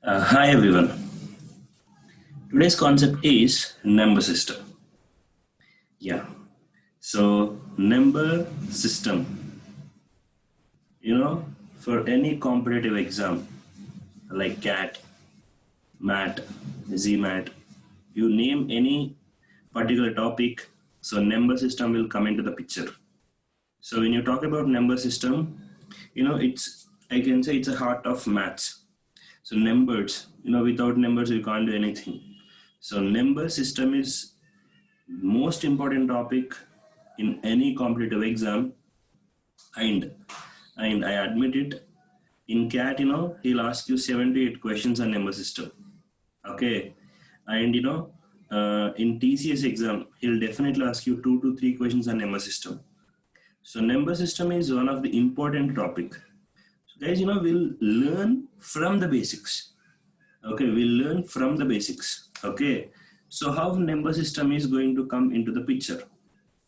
Hi everyone. Today's concept is number system. Yeah. So number system, you know, for any competitive exam like CAT, MAT, GMAT, you name any particular topic, so number system will come into the picture. So when you talk about number system, it's I can say it's a heart of maths. So numbers, without numbers we can't do anything. So number system is most important topic in any competitive exam, and I admit it. In CAT, he'll ask you 78 questions on number system. Okay. And in TCS exam, he'll definitely ask you 2 to 3 questions on number system. So number system is one of the important topic. So guys, we'll learn from the basics. Okay, we'll learn from the basics. Okay. So how number system is going to come into the picture?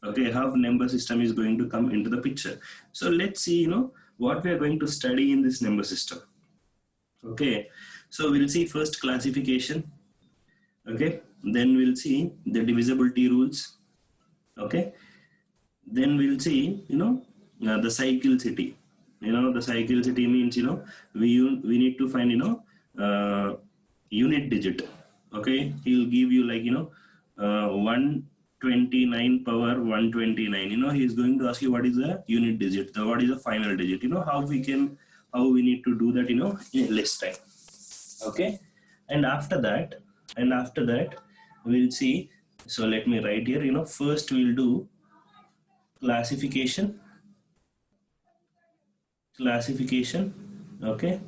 Okay, how number system is going to come into the picture. So let's see, what we are going to study in this number system. Okay, so we'll see first classification. Okay, then we'll see the divisibility rules. Okay, then we'll see, the cyclicity. The cyclicity means, we need to find, unit digit. Okay, he'll give you like, 129 power 129. He's going to ask you what is the unit digit, what is the final digit. How we need to do that, in less time. Okay, and after that we'll see. So let me write here. First we'll do classification. Okay,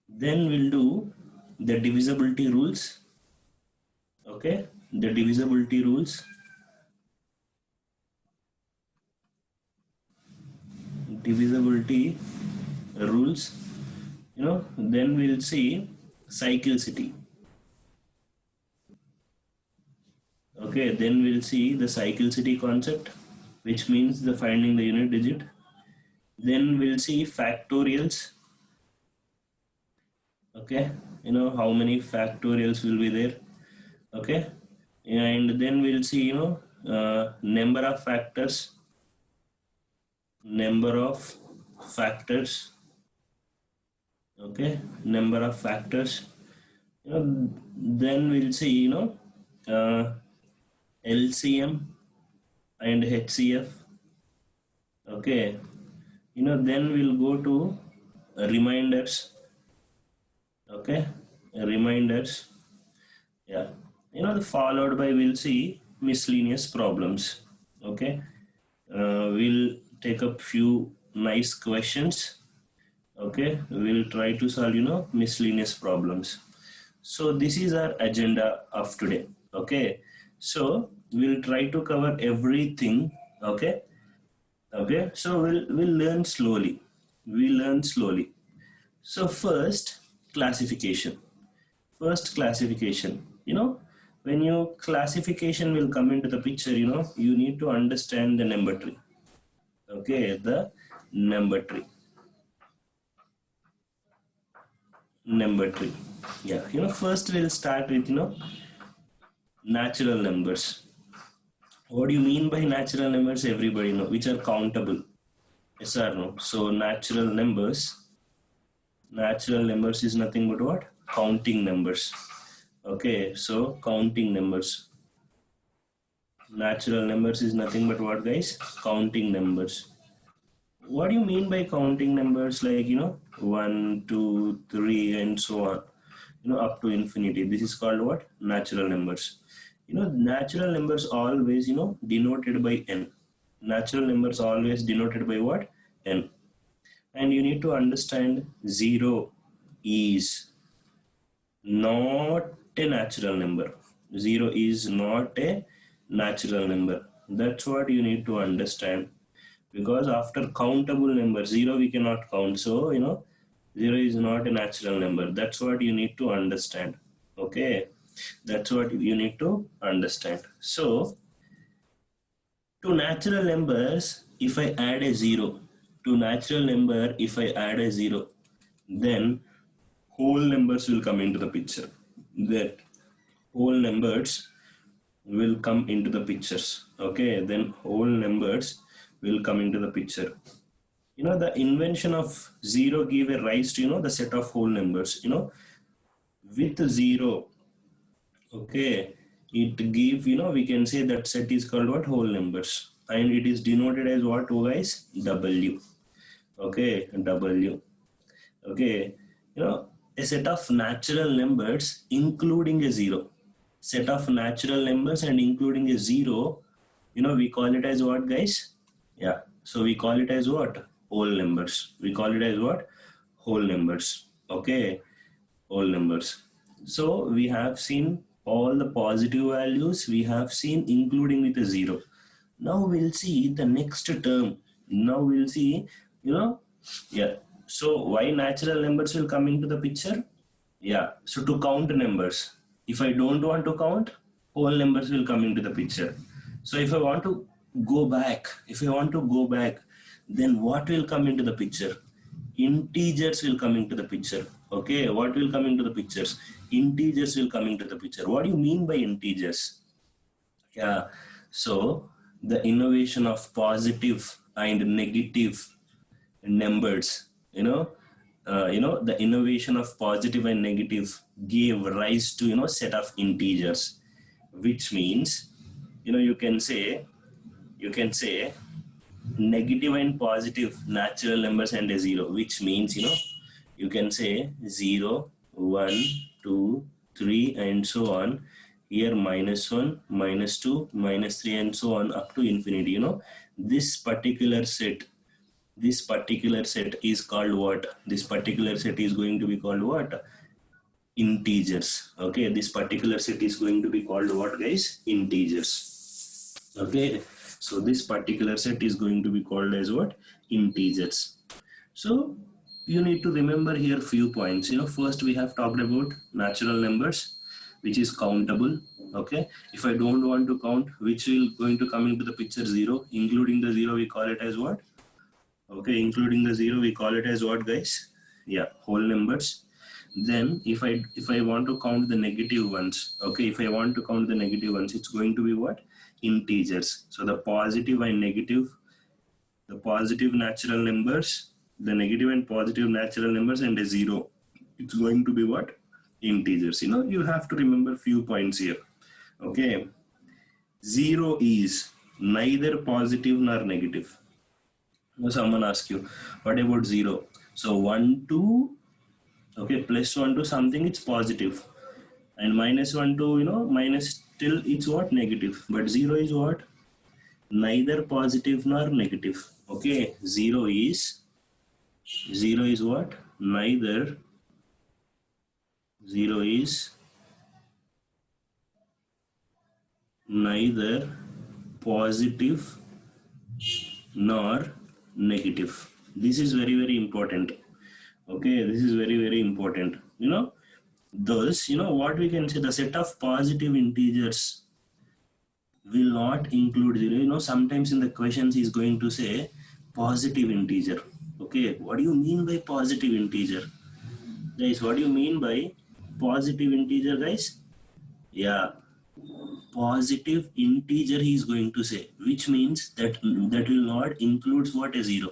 then we'll do the divisibility rules. Okay, the divisibility rules. Then we'll see cyclicity. Okay, then we'll see the cyclicity concept, which means the finding the unit digit. Then we'll see factorials. Okay, how many factorials will be there. Okay, and then we'll see, number of factors. Okay, number of factors. Then we'll see, LCM and HCF. Okay, then we'll go to reminders. Okay, reminders. Yeah, followed by we'll see miscellaneous problems. Okay, we'll take up few nice questions. Okay, we'll try to solve, miscellaneous problems. So this is our agenda of today. Okay, so we'll try to cover everything. Okay, so we'll learn slowly. So first classification. When your classification will come into the picture, you need to understand the number tree. Okay, the number tree. Yeah, first we'll start with, natural numbers. What do you mean by natural numbers? Everybody know, which are countable. Yes or no? So natural numbers is nothing but what? Counting numbers. Okay, so counting numbers. Natural numbers is nothing but what, guys? Counting numbers. What do you mean by counting numbers? Like, 1, 2, 3 and so on, up to infinity. This is called what? Natural numbers. Natural numbers always, denoted by n. Natural numbers always denoted by what? N. And you need to understand 0 is not a natural number. 0 is not a natural number. That's what you need to understand. Because after countable number, 0 we cannot count. So, 0 is not a natural number. That's what you need to understand. Okay. That's what you need to understand. So, to natural numbers, if I add a 0, then whole numbers will come into the picture. That whole numbers will come into the pictures. Okay, then whole numbers will come into the picture. The invention of zero gave a rise to the set of whole numbers. With zero, okay, it give, we can say that set is called what? Whole numbers, and it is denoted as what, guys? W. Okay, W. Okay, a set of natural numbers including a zero. Set of natural numbers and including a zero, we call it as what, guys? Yeah, so we call it as what? Whole numbers. We call it as what? Whole numbers. Okay, whole numbers. So we have seen all the positive values, we have seen including with a zero. Now we'll see the next term. Now we'll see, yeah. So why natural numbers will come into the picture? Yeah, so to count numbers. If I don't want to count, whole numbers will come into the picture. So if I want to go back, then what will come into the picture? Integers will come into the picture. Okay, what will come into the pictures? Integers will come into the picture. What do you mean by integers? Yeah, so the innovation of positive and negative numbers, the innovation of positive and negative gave rise to set of integers, which means you can say negative and positive natural numbers and a zero, which means you can say 0, 1, 2, 3 and so on. Here -1, -2, -3 and so on up to infinity. This particular set is called what? This particular set is going to be called what? Integers. Okay, this particular set is going to be called what, guys? Integers. Okay, so this particular set is going to be called as what? Integers. So you need to remember here few points. First we have talked about natural numbers, which is countable. Okay, if I don't want to count, which will going to come into the picture? Zero. Including the zero, we call it as what? Okay, including the zero, we call it as what, guys? Yeah, whole numbers. Then if I want to count the negative ones, okay, if I want to count the negative ones, it's going to be what? Integers. So the positive and negative, the positive natural numbers, the negative and positive natural numbers, and a zero, it's going to be what? Integers. You have to remember few points here. Okay, zero is neither positive nor negative. Now someone asks you, what about zero? So 1 to, okay, plus 1 to something, it's positive, and -1 to minus till it's what? Negative. But zero is what? Neither positive nor negative. Okay, zero is what? Zero is neither positive nor negative. This is very, very important. Okay, this is very, very important. Thus, what we can say, the set of positive integers will not include zero. Sometimes in the questions is going to say positive integer. Okay, what do you mean by positive integer, guys? What do you mean by positive integer, guys? Yeah, positive integer he is going to say, which means that will not includes what? A zero.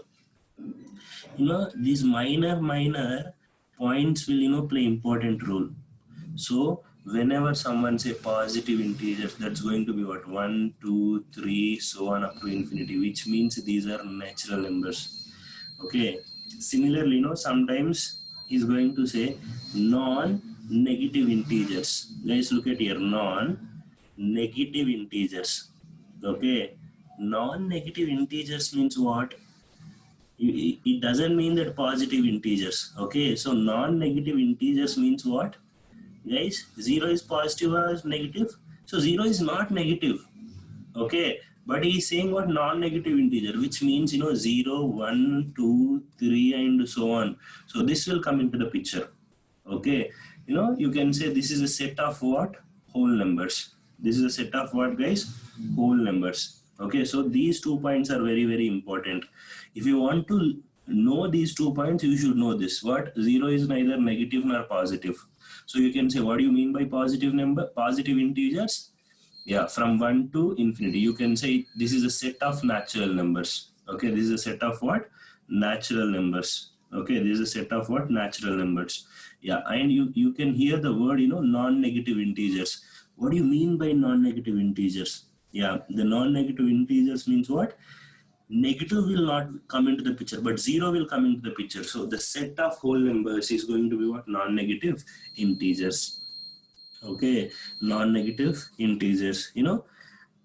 These minor points will play important role. So whenever someone say positive integers, that's going to be what? 1, 2, 3 so on up to infinity, which means these are natural numbers. Okay, similarly sometimes he's going to say non-negative integers. Guys, look at here, non-negative integers. Okay, non-negative integers means what? It doesn't mean that positive integers. Okay, so non-negative integers means what, guys? Zero is positive or negative? So zero is not negative. Okay, but he is saying what? Non-negative integer, which means 0, 1, 2, 3 and so on. So this will come into the picture. Okay, you can say this is a set of what? Whole numbers. This is a set of what, guys? Whole numbers. Okay, so these 2 points are very, very important. If you want to know these 2 points, you should know this. What? 0 is neither negative nor positive. So you can say, what do you mean by positive number, positive integers? Yeah, from 1 to infinity. You can say this is a set of natural numbers. Okay, this is a set of what? Natural numbers. Okay, this is a set of what? Natural numbers. Yeah, and you can hear the word, non-negative integers. What do you mean by non-negative integers? Yeah, the non-negative integers means what? Negative will not come into the picture, but 0 will come into the picture. So the set of whole numbers is going to be what? Non-negative integers. Okay, non-negative integers.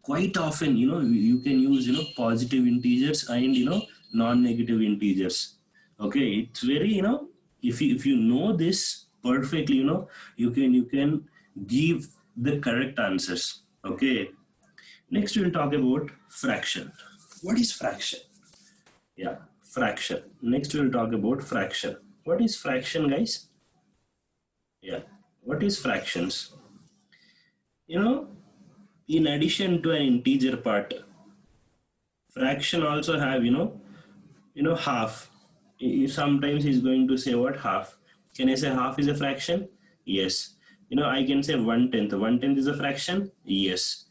Quite often, you can use, positive integers and, non-negative integers. Okay, it's very, if you know this perfectly, you can give the correct answers. Okay, next we'll talk about fraction. What is fraction? Yeah, fraction. Next we'll talk about fraction. What is fraction, guys? Yeah, what is fractions? You know, in addition to an integer part, fraction also have, half. Sometimes he's going to say what? Half. Can I say half is a fraction? Yes. I can say 1/10. 1/10 is a fraction? Yes.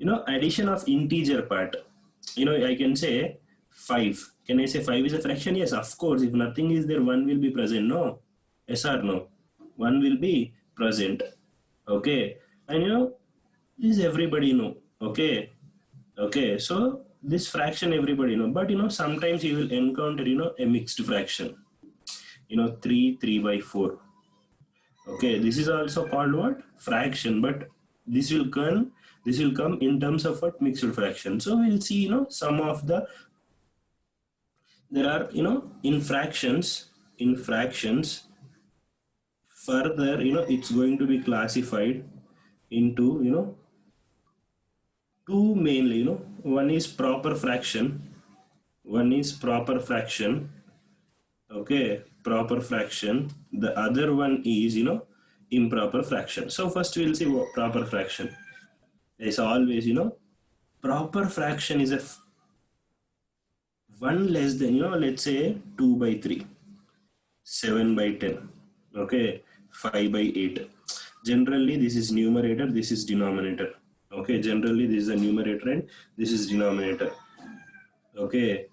Addition of integer part. I can say 5. Can I say 5 is a fraction? Yes, of course. If nothing is there, 1 will be present. No. Yes or no? 1 will be present. Okay. And this everybody know. Okay. Okay. So this fraction everybody know. But sometimes you will encounter, a mixed fraction. 3/4. Okay, this is also called what? Fraction, but this will come in terms of what? Mixed fraction. So we'll see, some of the, there are, in fractions further, it's going to be classified into, two mainly, one is proper fraction, okay, proper fraction. The other one is, improper fraction. So first we'll see what proper fraction. There's always, proper fraction is a 1 less than, let's say 2/3, 7/10, okay, 5/8. Generally this is numerator, this is denominator. Okay, generally this is a numerator and this is denominator. Okay,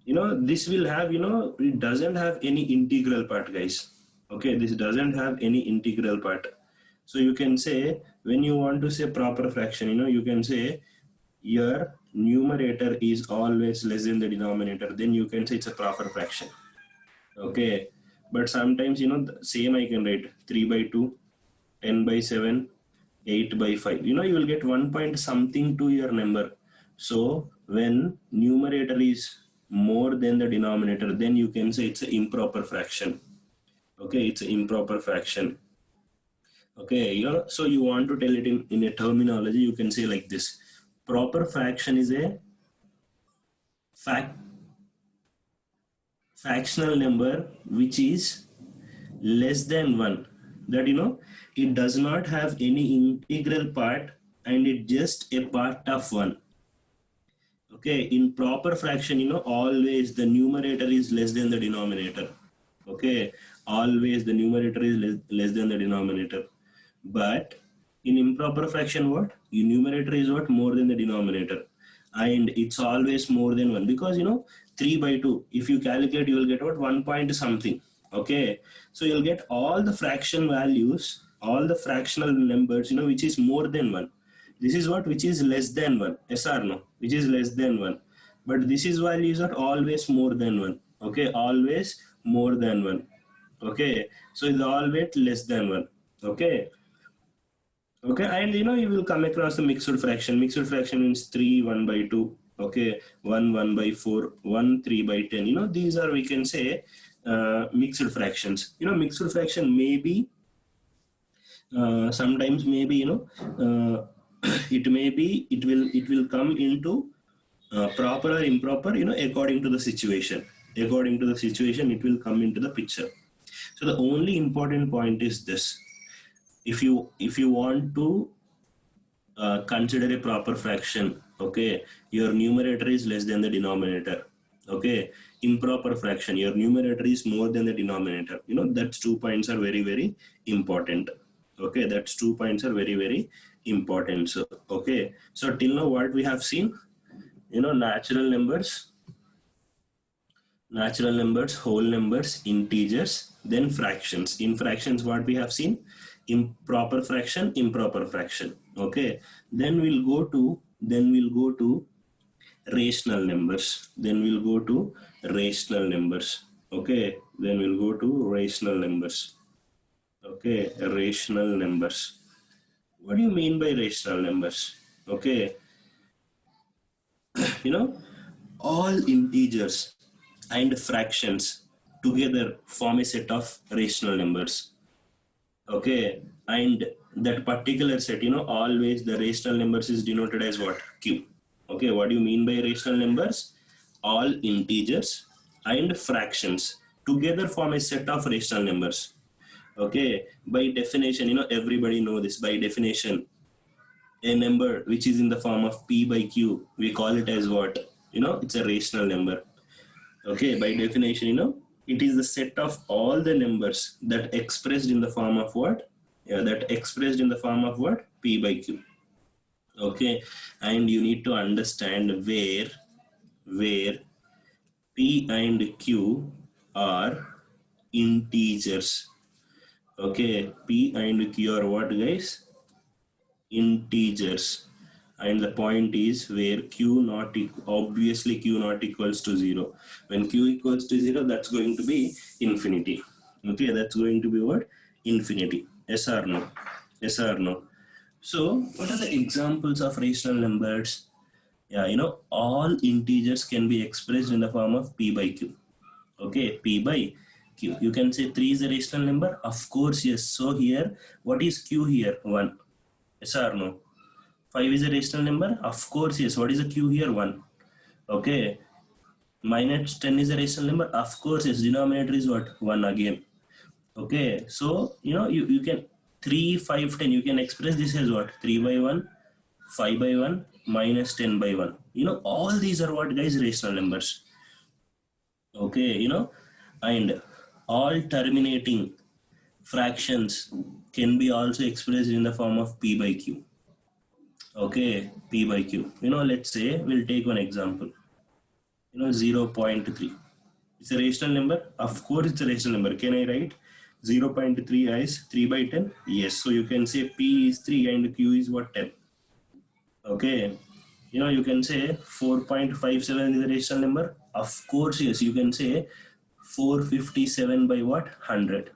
this will have, it doesn't have any integral part, guys. Okay, this doesn't have any integral part. So you can say, when you want to say proper fraction, you can say your numerator is always less than the denominator, then you can say it's a proper fraction. Okay, but sometimes, the same I can write 3/2, 10/7, 8/5. You will get 1 point something to your number. So when numerator is more than the denominator, then you can say it's an improper fraction. Okay, it's an improper fraction. Okay, so you want to tell it in a terminology, you can say like this. Proper fraction is a fractional number which is less than 1. That, it does not have any integral part and it just a part of 1. Okay, in proper fraction, always the numerator is less than the denominator. Okay, always the numerator is less than the denominator. But in improper fraction, what? Your numerator is what? More than the denominator. And it's always more than 1, because 3/2, if you calculate, you will get what? 1 point something. Okay, so you'll get all the fraction values, all the fractional numbers, which is more than 1. This is what? Which is less than 1. Yes or no? Which is less than 1. But this is value is not always more than 1. Okay, always more than 1. Okay, so it's always less than 1. Okay. Okay, and you will come across the mixed fraction. Mixed fraction means 3 1/2. Okay, 1 1/4, 1 3/10. These are, we can say, mixed fractions. Mixed fraction may be sometimes, maybe, it will come into proper or improper, according to the situation. According to the situation, it will come into the picture. So the only important point is this: if you want to consider a proper fraction, okay, your numerator is less than the denominator. Okay, improper fraction, your numerator is more than the denominator. That's 2 points are very, very important. Okay, that's 2 points are very, very important. So, okay, so till now what we have seen, natural numbers, whole numbers, integers, then fractions. In fractions, what we have seen, improper fraction. Okay, then we'll go to rational numbers. Okay, then we'll go to rational numbers. Okay, rational numbers. What do you mean by rational numbers? Okay, you know, all integers and fractions together form a set of rational numbers. Okay, and that particular set, always the rational numbers is denoted as what? Q. Okay, what do you mean by rational numbers? All integers and fractions together form a set of rational numbers. Okay, by definition, everybody know this. By definition, a number which is in the form of p by q, we call it as what? It's a rational number. Okay, by definition, it is the set of all the numbers that expressed in the form of what? Yeah, that expressed in the form of what? P by Q. Okay, and you need to understand where P and Q are integers. Okay, P and Q are what, guys? Integers. And the point is where obviously q not equals to 0. When q equals to 0, that's going to be infinity. Okay, that's going to be what? Infinity. Yes or no? Yes or no? So what are the examples of rational numbers? Yeah, all integers can be expressed in the form of p by q. Okay, p by q. You can say 3 is a rational number. Of course, yes. So here, what is q here? 1. Yes or no? 5 is a rational number? Of course, yes. What is the q here? 1. Okay. Minus 10 is a rational number? Of course, yes. Denominator is what? 1 again. Okay. So, you can 3, 5, 10. You can express this as what? 3 by 1, 5 by 1, minus 10 by 1. All these are what, guys? Rational numbers. Okay. And all terminating fractions can be also expressed in the form of p by q. Okay, p by q. Let's say we'll take one example. 0.3. It's a rational number. Of course, it's a rational number. Can I write 0.3 as 3 by 10? Yes. So you can say p is 3 and q is what? 10. Okay. You can say 4.57 is a rational number. Of course, yes. You can say 457 by what? 100.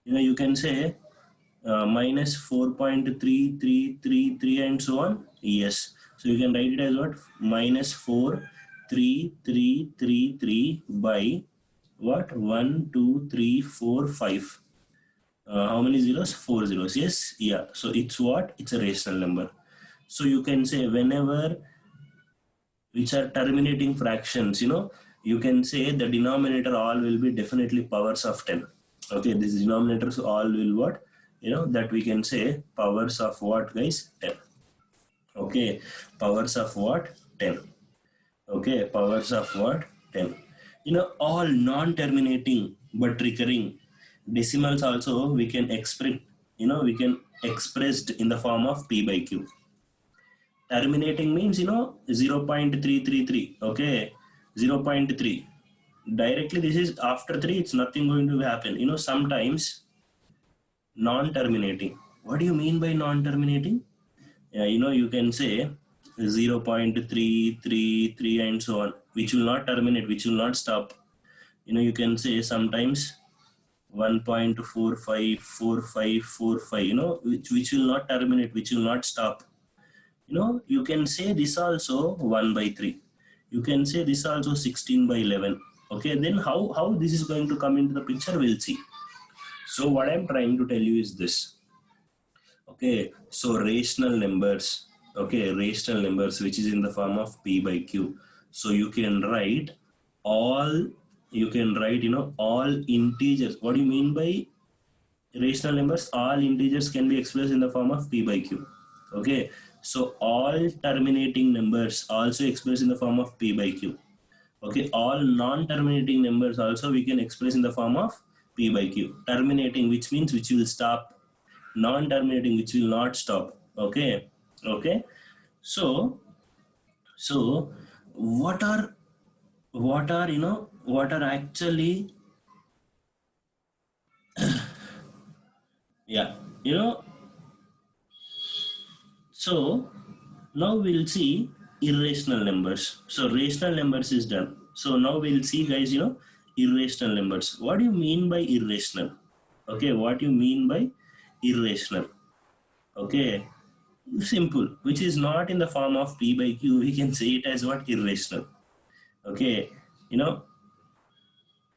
You can say minus 4.3333 and so on. Yes, so you can write it as what? Minus 43333 by what? 1 2 3 4 5. How many zeros? 4 zeros. Yes, yeah. So it's what? It's a rational number. So you can say whenever which are terminating fractions, you can say the denominator all will be definitely powers of 10. Okay, these denominators all will what? That we can say powers of what, guys? 10. Okay, powers of what? 10. Okay, powers of what? 10. All non-terminating but recurring decimals also we can express, expressed in the form of p by q. Terminating means 0.333. Okay, 0.3. Directly this is after 3, it's nothing going to happen. Sometimes non-terminating. What do you mean by non-terminating? Yeah, you can say 0.333 and so on, which will not terminate, which will not stop. You can say sometimes 1.454545, which will not terminate, which will not stop. You can say this also 1 by 3. You can say this also 16 by 11. Okay, then how this is going to come into the picture, we'll see. So what I'm trying to tell you is this. Okay, so rational numbers, which is in the form of p by q. So you can write all integers. What do you mean by rational numbers? All integers can be expressed in the form of p by q. Okay, so all terminating numbers also expressed in the form of p by q. Okay, all non-terminating numbers also we can express in the form of p by q. Terminating, which means which will stop. Non-terminating, which will not stop. Okay, okay. So, so what are actually, yeah, you know. So now we'll see irrational numbers. So rational numbers is done. So now we'll see, guys, irrational numbers. What do you mean by irrational? Okay, what you mean by irrational? Okay, simple. Which is not in the form of p by q. We can say it as what? Irrational. Okay, you know,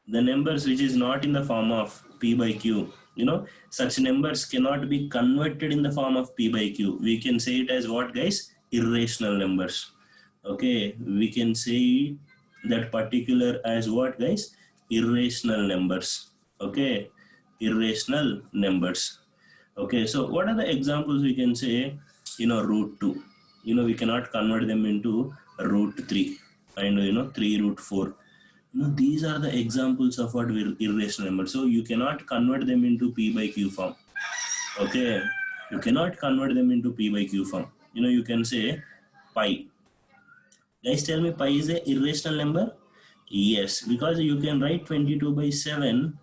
the numbers which is not in the form of p by q, such numbers cannot be converted in the form of p by q. We can say it as what, guys? Irrational numbers. Okay, we can say that particular as what, guys? Irrational numbers. Okay, irrational numbers. Okay, so what are the examples we can say? Root 2, we cannot convert them into root 3, and 3 root 4. These are the examples of what irrational numbers. So you cannot convert them into p by q form. Okay, you cannot convert them into p by q form. You can say pi. Guys, tell me, pi is a irrational number? Yes, because you can write 22 by 7,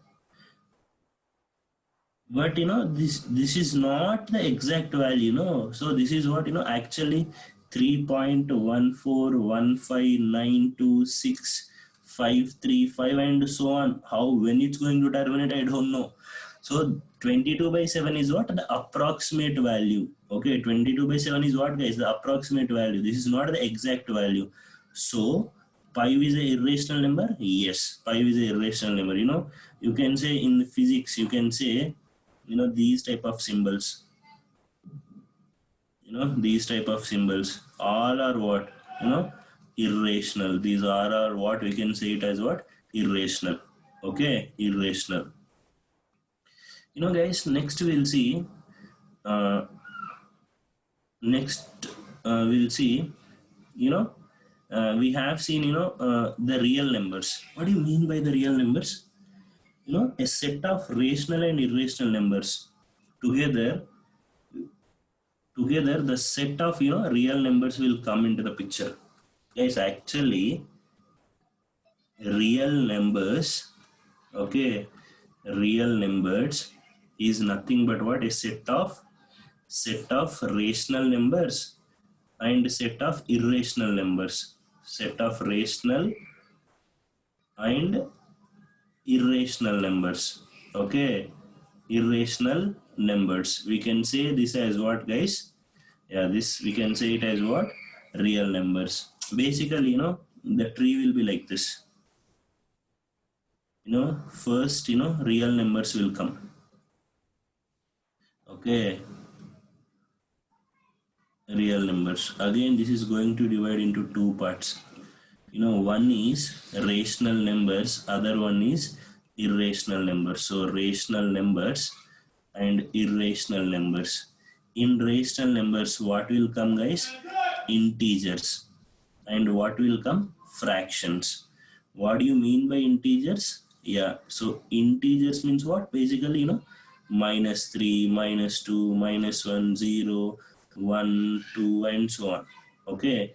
but this is not the exact value, so this is what, actually 3.1415926.535 and so on. How, when it's going to terminate, I don't know. So 22 by 7 is what? The approximate value. Okay, 22 by 7 is what, guys? The approximate value. This is not the exact value. So pi is a irrational number? Yes, pi is a irrational number. You can say in physics, you can say, these type of symbols, these type of symbols all are what, irrational. These are what we can say it as what? Irrational. Okay, irrational. Guys, next we'll see, uh, next we'll see, we have seen, the real numbers. What do you mean by the real numbers? A set of rational and irrational numbers together. The set of real numbers will come into the picture. Guys, actually real numbers, okay, real numbers is nothing but what? A set of rational numbers and set of irrational numbers. Set of rational and irrational numbers. Okay, irrational numbers, we can say this as what, guys? Yeah, this we can say it as what? Real numbers. Basically, the tree will be like this. First, real numbers will come. Okay, real numbers. Again, this is going to divide into two parts. One is rational numbers, other one is irrational numbers. So rational numbers and irrational numbers. In rational numbers, what will come, guys? Integers. And what will come? Fractions. What do you mean by integers? Yeah, so integers means what? Basically, -3, -2, -1, 0, 1, 2, and so on. Okay.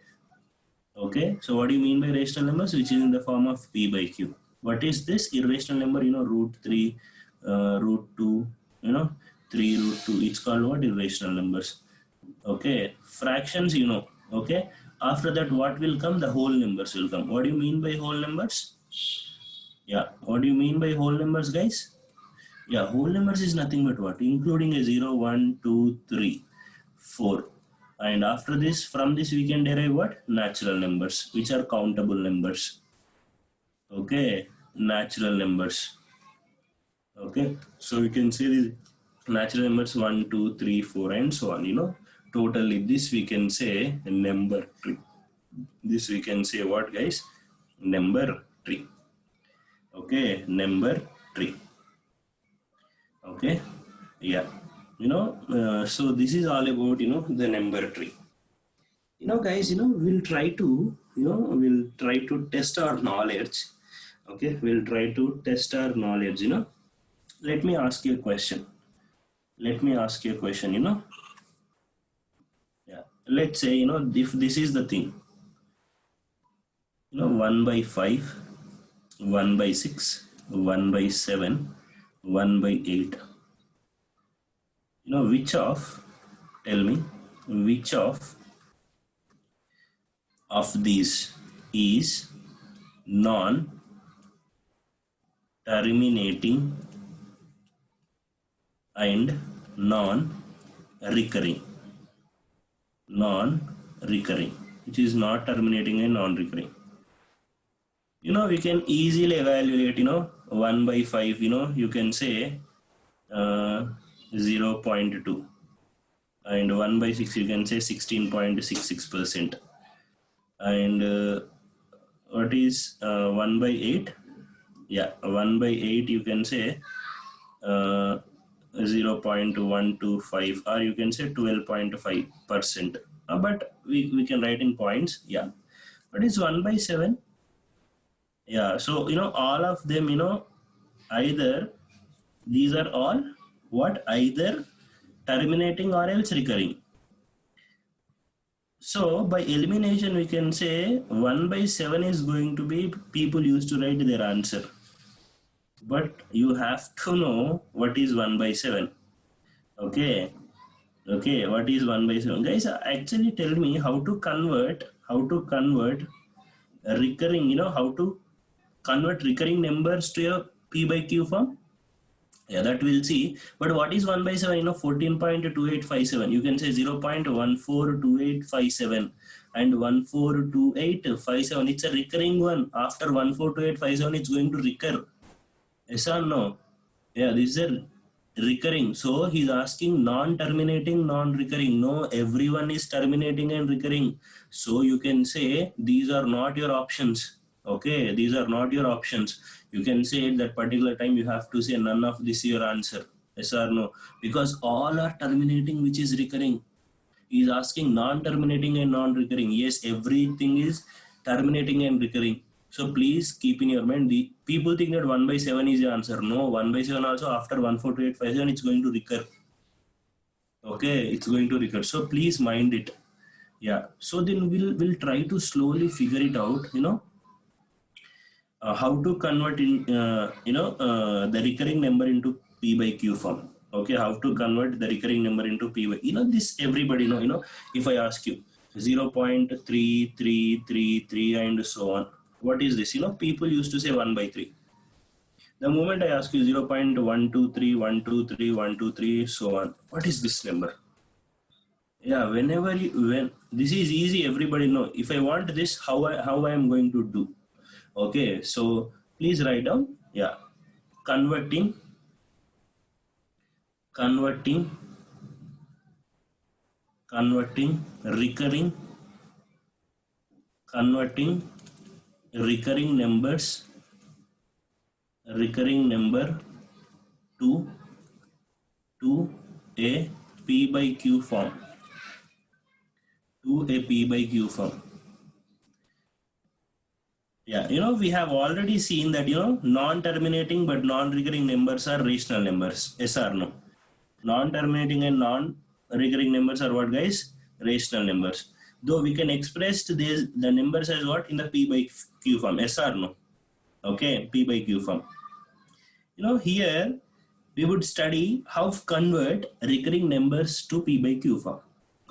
Okay, so what do you mean by rational numbers? Which is in the form of p by q. What is this irrational number? Root 3, root 2, 3 root 2. It's called what? Irrational numbers. Okay, fractions, okay. After that, what will come? The whole numbers will come. What do you mean by whole numbers? Yeah, what do you mean by whole numbers, guys? Yeah, whole numbers is nothing but what? Including a 0, 1, 2, 3, 4. And after this, from this we can derive what? Natural numbers, which are countable numbers. Okay, natural numbers. Okay, so we can say the natural numbers 1, 2, 3, 4, and so on. Totally this we can say number tree. This we can say what, guys? Number tree. Okay, number tree. Okay, yeah. So this is all about the number tree. Guys, we'll try to test our knowledge. Okay, we'll try to test our knowledge. Let me ask you a question. Let me ask you a question. Yeah, let's say, if this is the thing, 1 by 5, 1 by 6, 1 by 7, 1 by 8. Which of, tell me, which of these is non-terminating and non-recurring? Non-recurring, which is not terminating and non-recurring. We can easily evaluate, 1 by 5, you can say 0.2, and 1 by 6 you can say 16.66%, and what is 1 by 8? Yeah, 1 by 8 you can say 0.125, or you can say 12.5%, but we can write in points. Yeah, what is 1 by 7? Yeah, so all of them, either these are all what, either terminating or else recurring. So by elimination we can say 1 by 7 is going to be, people used to write their answer, but you have to know what is 1 by 7. Okay, what is 1 by 7? Guys, actually tell me how to convert recurring, how to convert recurring numbers to a p by q form. Yeah, that we'll see. But what is 1 by 7? 14.2857. You can say 0.142857 and 142857. It's a recurring one. After 142857, it's going to recur. Yes or no? Yeah, this is a recurring. So he's asking non-terminating, non-recurring. No, everyone is terminating and recurring. So you can say these are not your options. Okay, these are not your options. You can say at that particular time you have to say none of this is your answer. Yes or no? Because all are terminating, which is recurring. He is asking non-terminating and non-recurring. Yes, everything is terminating and recurring. So please keep in your mind, the people think that 1 by 7 is the answer. No, 1 by 7 also after 142857 it's going to recur. Okay, it's going to recur. So please mind it. Yeah. So then we'll try to slowly figure it out, how to convert in the recurring number into p by q form. Okay, how to convert the recurring number into p by, this everybody know. If I ask you 0.3333 and so on, what is this? People used to say 1 by 3. The moment I ask you 0.123 so on, what is this number? Yeah, when this is easy, everybody know. If I want this, how I am going to do? Okay, so please write down. Yeah, converting recurring recurring number to a p by q form. Yeah, we have already seen that, non-terminating but non-recurring numbers are rational numbers. Yes or no? Non-terminating and non-recurring numbers are what, guys? Rational numbers. Though we can express the numbers as what, in the p by q form. Yes or no? Okay, p by q form. Here we would study how to convert recurring numbers to p by q form.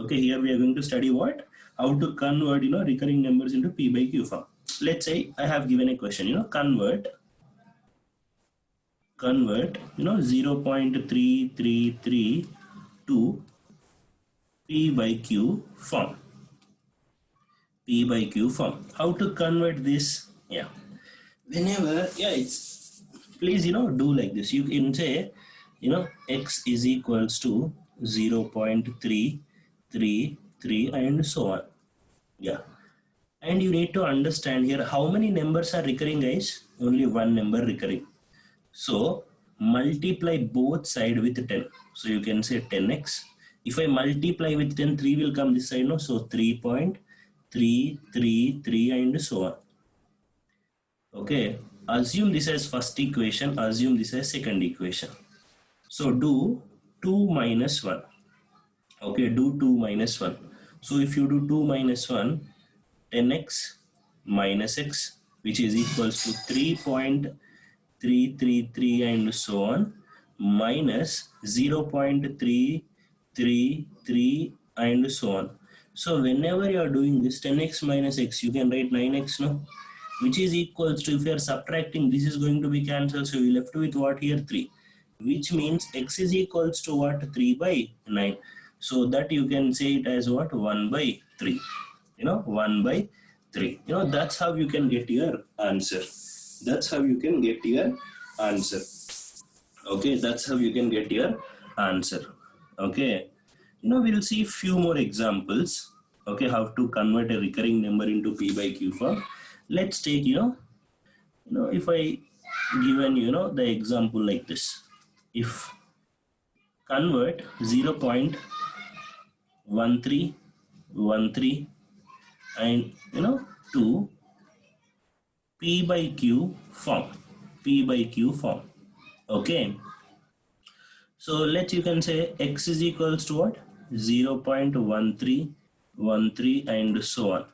Okay, here we are going to study what? How to convert, recurring numbers into p by q form. Let's say I have given a question, convert 0.333 to p by q form. P by q form. How to convert this? Yeah. It's, please, do like this. You can say, x is equals to 0.333 and so on. Yeah. And you need to understand here how many numbers are recurring, guys. Only one number recurring. So multiply both sides with 10. So you can say 10x If I multiply with 10, 3 will come this side, no? So 3.333 and so on. Okay, assume this as first equation, assume this as second equation. So do 2 minus 1. Okay, do 2 minus 1. So if you do 2 minus 1, 10x minus x, which is equals to 3.333 and so on, minus 0.333 and so on. So whenever you are doing this 10x minus x, you can write 9x, no? Which is equals to, if you are subtracting, this is going to be cancelled, so you left with what here? 3, which means x is equals to what? 3 by 9. So that you can say it as what? 1 by 3. 1 by 3. That's how you can get your answer. That's how you can get your answer. Okay, that's how you can get your answer. Okay, we'll see few more examples. Okay, how to convert a recurring number into p by q form. Let's take, if I given the example like this, if convert 0.1313 and to p by q form, p by q form. Okay, so you can say x is equals to what? 0.1313 and so on.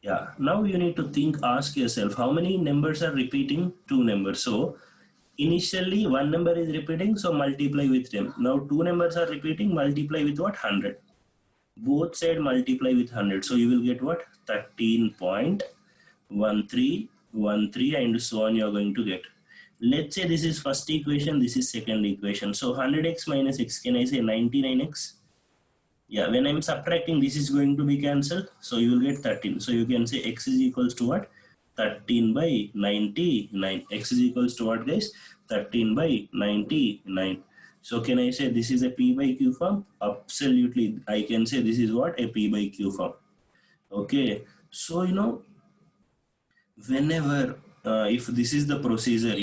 Yeah, now you need to think, ask yourself, how many numbers are repeating? 2 numbers. So initially one number is repeating, so multiply with them. Now 2 numbers are repeating, multiply with what? 100. Both side multiply with 100, so you will get what? 13.1313 and so on you are going to get. Let's say this is first equation, this is second equation. So 100x minus x, can I say 99x? Yeah, when I'm subtracting, this is going to be cancelled, so you will get 13. So you can say x is equals to what? 13 by 99. X is equals to what, guys? 13 by 99. So can I say this is a p by q form? Absolutely, I can say this is what? A p by q form. Okay, so whenever if this is the procedure,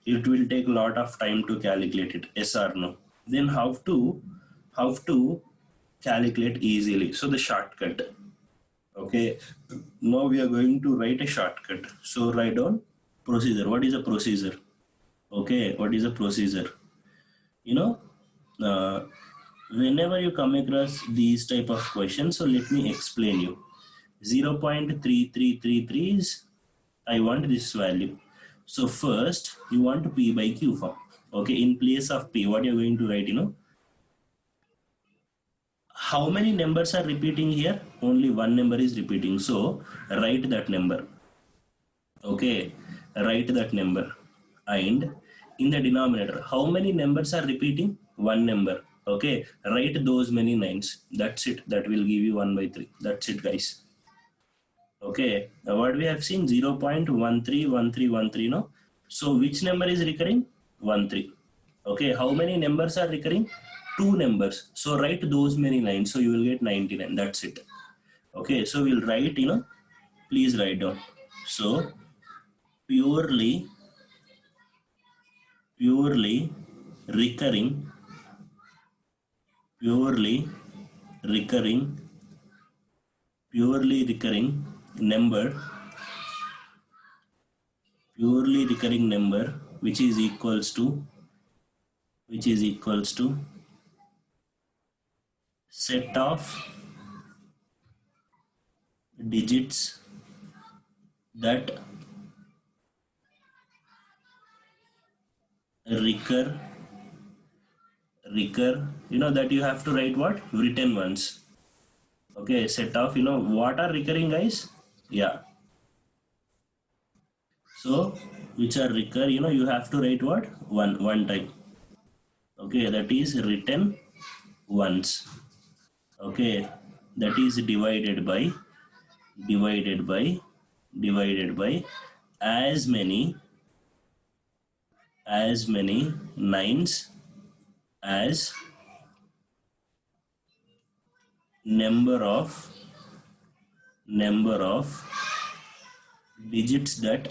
it will take a lot of time to calculate it, yes or no? Then how to calculate easily? So the shortcut. Okay, now we are going to write a shortcut. So write down procedure. What is a procedure? Okay, what is a procedure? Whenever you come across these type of questions, so let me explain you. 0.3333 is, I want this value. So first you want p by q form. Okay, in place of p, what you're going to write? How many numbers are repeating here? Only one number is repeating, so write that number. Okay, write that number. And in the denominator, how many numbers are repeating? One number. Okay, write those many 9s. That's it. That will give you 1 by 3. That's it, guys. Okay, what we have seen? 0.131313, no? So which number is recurring? 13. Okay, how many numbers are recurring? 2 numbers. So write those many lines, so you will get 99. That's it. Okay, so we'll write, please write down. So purely recurring number which is equals to set of digits that recur, that you have to write what? Written ones. Okay, set of, what are recurring, guys? Yeah, so which are recur, you have to write what? One time. Okay, that is written once. Okay, that is divided by as many nines as number of digits that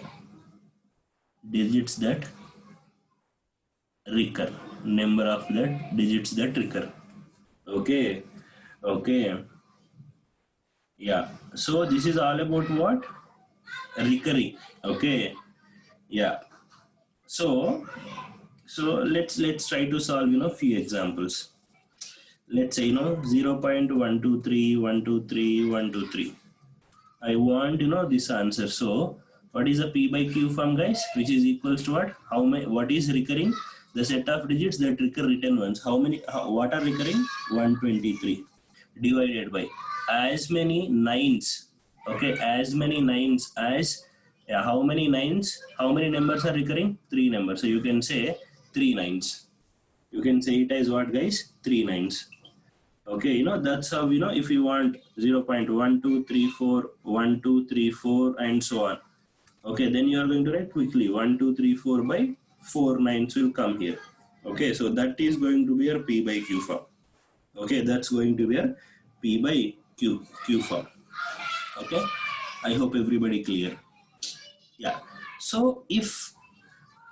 recur. Number of that digits that recur. Okay, okay, yeah. So this is all about what? Recurring. Okay, yeah. So let's try to solve few examples. Let's say 0.123 I want this answer. So what is a p by q form, guys, which is equals to what? How many? What is recurring? The set of digits that recur written ones. How many? What are recurring? 123 divided by as many nines. Okay, as many nines as, yeah, how many nines? How many numbers are recurring? Three numbers. So you can say three nines. You can say it as what, guys? Three nines. Okay, that's how, if you want 0.1234 and so on. Okay, then you are going to write quickly 1234 by 4 nines will come here. Okay, so that is going to be your p by q form. Okay, that's going to be your p by q form. Okay, I hope everybody clear. Yeah, so if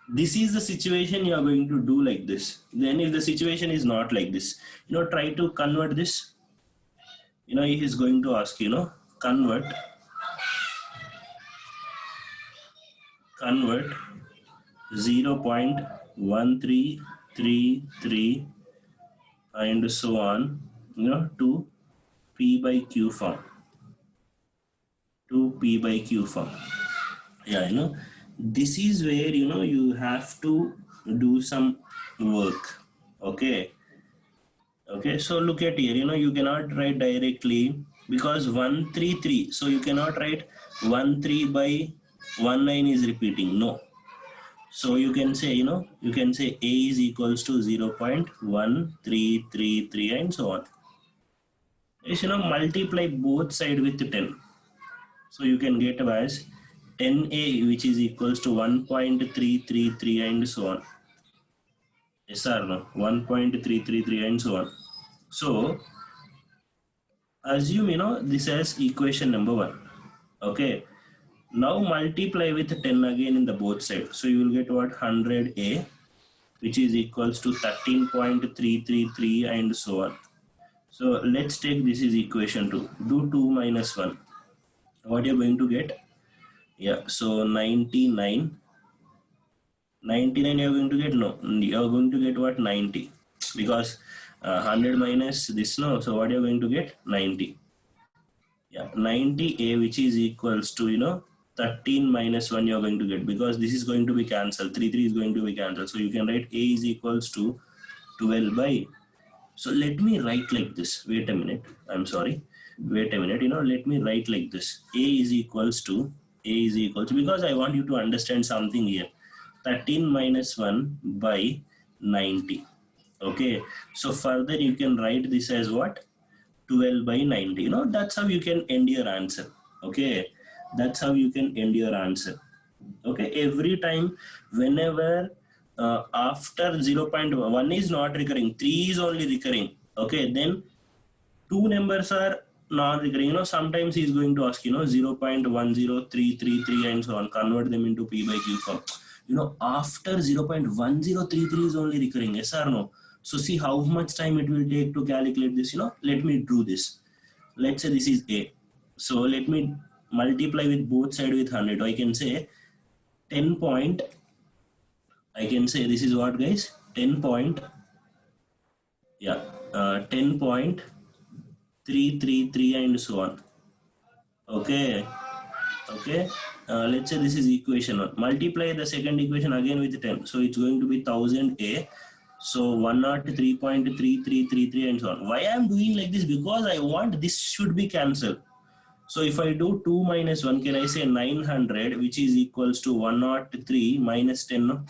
this is the situation, you are going to do like this. Then if the situation is not like this, try to convert this. He is going to ask, convert 0.1333 and so on, to p by q form. To p by q form. Yeah, this is where, you have to do some work. Okay. Okay, so look at here, you cannot write directly because 133. So you cannot write 13 by 19 is repeating. No. So you can say, you can say A is equals to 0.1333 and so on. Is, multiply both side with 10. So you can get as 10A, which is equals to 1.333 and so on. Yes or no? 1.333 and so on. So assume this as equation number 1. Okay, now multiply with 10 again in the both sides, so you will get what? 100a, which is equals to 13.333 and so on. So let's take this is equation 2. Do 2 minus 1, what you're going to get? Yeah, so 99 you're going to get, no, you're going to get what? 90, because 100 minus this, no, so what you're going to get? 90. Yeah, 90a, which is equals to 13 minus 1 you're going to get, because this is going to be cancelled. 3 is going to be cancelled, so you can write a is equals to 12 by, so let me write like this. Wait a minute, I'm sorry, wait a minute, let me write like this. A is equals to, because I want you to understand something here. 13 minus 1 by 90. Okay, so further you can write this as what? 12 by 90. That's how you can end your answer. Okay, that's how you can end your answer. Okay, every time, whenever after 0.1 is not recurring, 3 is only recurring. Okay, then two numbers are non-recurring. Sometimes he is going to ask 0.10333 and so on, convert them into p by q form. After 0.1033 is only recurring. Yes or no? So see how much time it will take to calculate this. Let me do this. Let's say this is a, so let me multiply with both side with 100. I can say 10 point, I can say this is what, guys? 10 point, yeah, 10.333 and so on. Okay, okay, let's say this is equation 1. Multiply the second equation again with 10, so it's going to be 1000a. So 103.3333 and so on. Why I am doing like this? Because I want this should be cancelled. So if I do 2 minus 1, can I say 900, which is equals to 103 minus 10, no?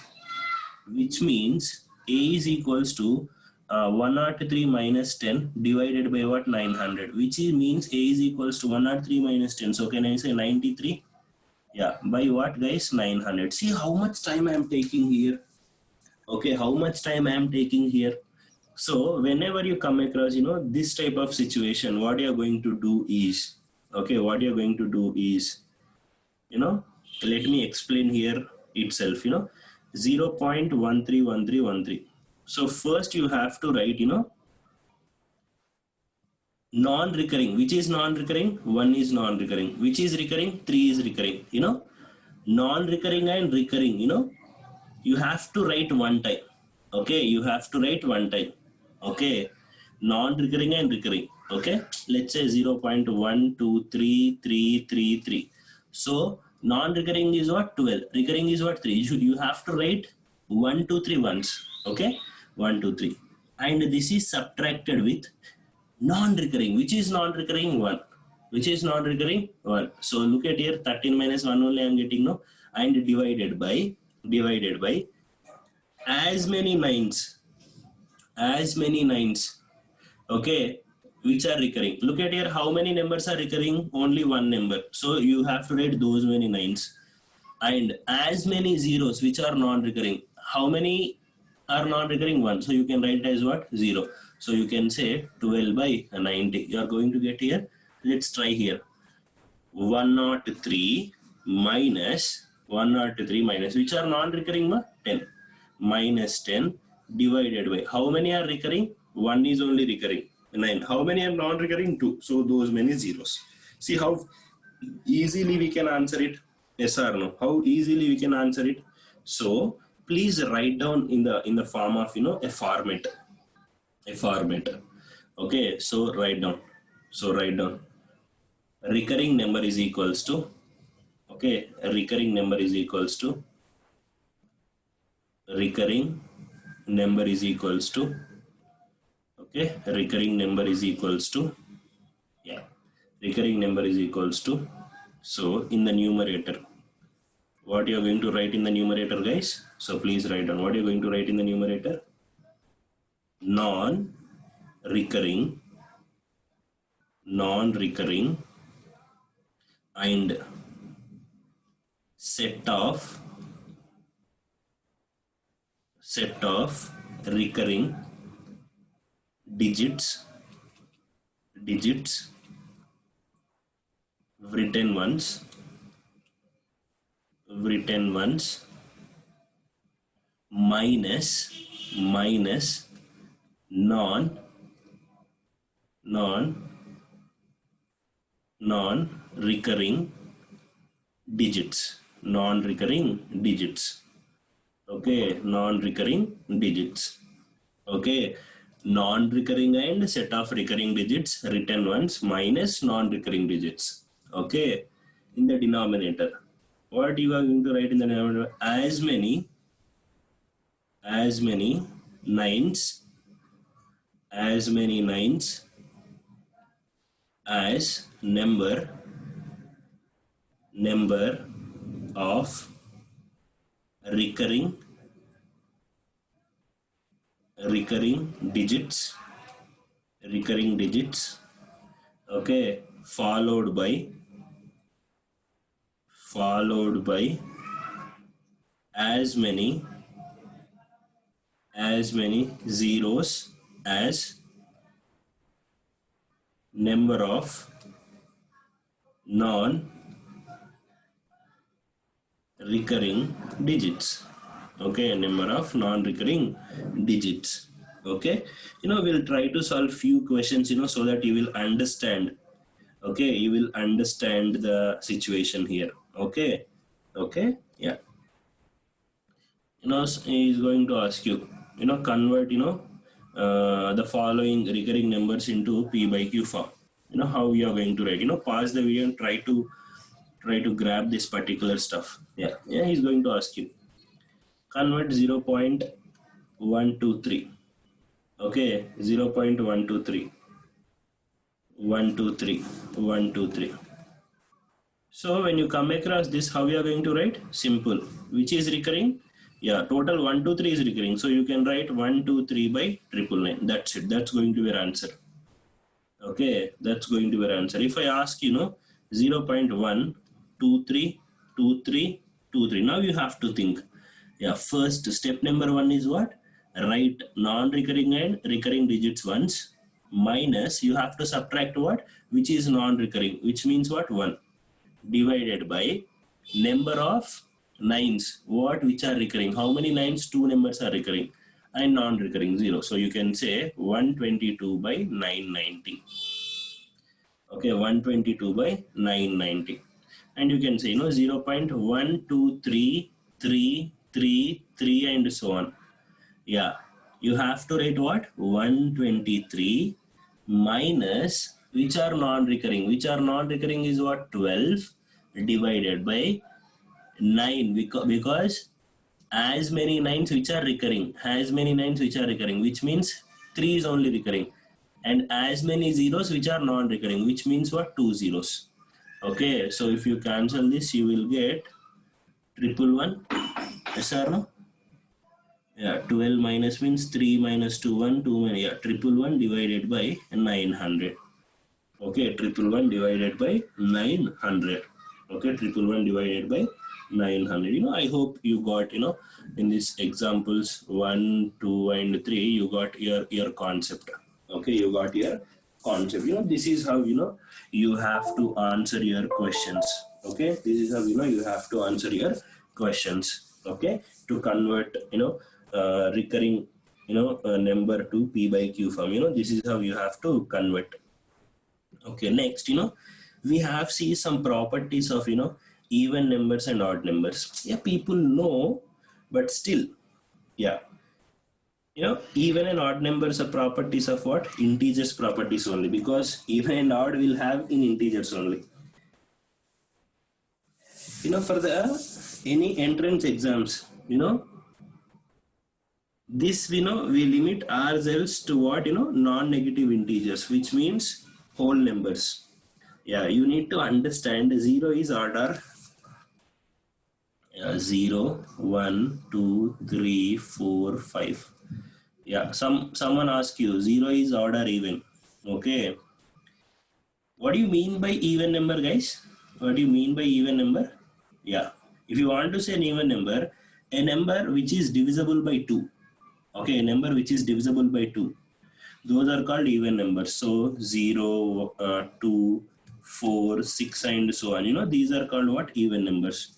Which means a is equals to 103 minus 10 divided by what? 900, which means a is equals to 103 minus 10. So can I say 93? Yeah, by what, guys? 900. See how much time I am taking here. Okay, how much time I am taking here. So whenever you come across this type of situation, what you are going to do is, okay, what you are going to do is, let me explain here itself. 0.131313. So first you have to write Non-recurring, which is non-recurring? 1 is non-recurring. Which is recurring? 3 is recurring. Non-recurring and recurring, you have to write one time. Okay, you have to write one time. Okay, non-recurring and recurring. Okay, let's say 0.12333. So non-recurring is what? 12. Recurring is what? 3. You have to write 1 2 3 once. Okay, 1 2 3, and this is subtracted with non-recurring. Which is non-recurring? 1. Which is non-recurring? 1. So look at here, 13 minus 1 only I am getting, no, and divided by as many nines, okay, which are recurring. Look at here, how many numbers are recurring? Only one number. So you have to write those many nines. And as many zeros which are non-recurring. How many are non-recurring? 1. So you can write it as what? 0. So you can say 12 by 90. You are going to get here. Let's try here. 103 minus which are non-recurring? 10. Minus 10 divided by, how many are recurring? 1 is only recurring. 9. How many are non-recurring? 2. So those many zeros. See how easily we can answer it. Yes or no? How easily we can answer it. So please write down in the form of a format. Okay, so write down. Recurring number is equals to, okay, recurring number is equals to okay, recurring number is equals to, so in the numerator, what you are going to write in the numerator, guys? So please write down what you are going to write in the numerator. Non-recurring and set of recurring digits written ones minus non-recurring digits. Okay, non-recurring digits. Okay, non-recurring and set of recurring digits written ones minus non-recurring digits. Okay, in the denominator, what you are going to write in the denominator? As many nines as number of recurring digits, okay, followed by as many zeros as number of non-recurring digits. Okay, number of non-recurring digits. Okay, we'll try to solve few questions, so that you will understand. Okay, you will understand the situation here. Okay, yeah. He is going to ask you, convert, the following recurring numbers into P by Q form. How you are going to write. Pause the video and try to grab this particular stuff. Yeah, he's going to ask you. Convert 0.123. Okay, 0.123. 123. So when you come across this, how you are going to write? Simple. Which is recurring? Yeah, total 123 is recurring. So you can write 123 by 999. That's it. That's going to be your answer. Okay, that's going to be your answer. If I ask 0.1232323, now you have to think. Yeah, first step number 1 is what? Write non-recurring and recurring digits once, minus you have to subtract what? Which is non-recurring, which means what? 1, divided by number of nines, what? Which are recurring. How many nines? 2 numbers are recurring, and non-recurring 0. So you can say 122 by 990. Okay, 122 by 990. And you can say, 0.123333 and so on. Yeah, you have to write what? 123 minus, which are non-recurring. Which are non-recurring is what? 12 divided by 9, because as many nines which are recurring, which means 3 is only recurring, and as many zeros which are non-recurring, which means what? 2 zeros. Okay, so if you cancel this, you will get triple one. Yes or no? Yeah, 12 minus means 3 minus 2, 1, 2, yeah, triple one divided by 900. Okay, triple one divided by 900. Okay, triple one divided by 900. I hope you got, in these examples 1, 2, and 3, you got your concept. Okay, you got your concept. This is how, you have to answer your questions. Okay, this is how, you have to answer your questions. Okay, to convert, recurring, number to P by Q form. This is how you have to convert. Okay, next, we have see some properties of, even numbers and odd numbers. Yeah, people know, but still, yeah, even and odd numbers are properties of what? Integers properties only, because even and odd will have in integers only. For the any entrance exams, this, we limit ourselves to what? Non-negative integers, which means whole numbers. Yeah, you need to understand 0 is order. 0, 1, 2, 3, 4, 5. Yeah, someone ask you 0 is odd or even. Okay, what do you mean by even number, guys? What do you mean by even number? Yeah, if you want to say an even number, a number which is divisible by 2. Okay, a number which is divisible by 2, those are called even numbers. So 0, 2, 4, 6, and so on. These are called what? Even numbers.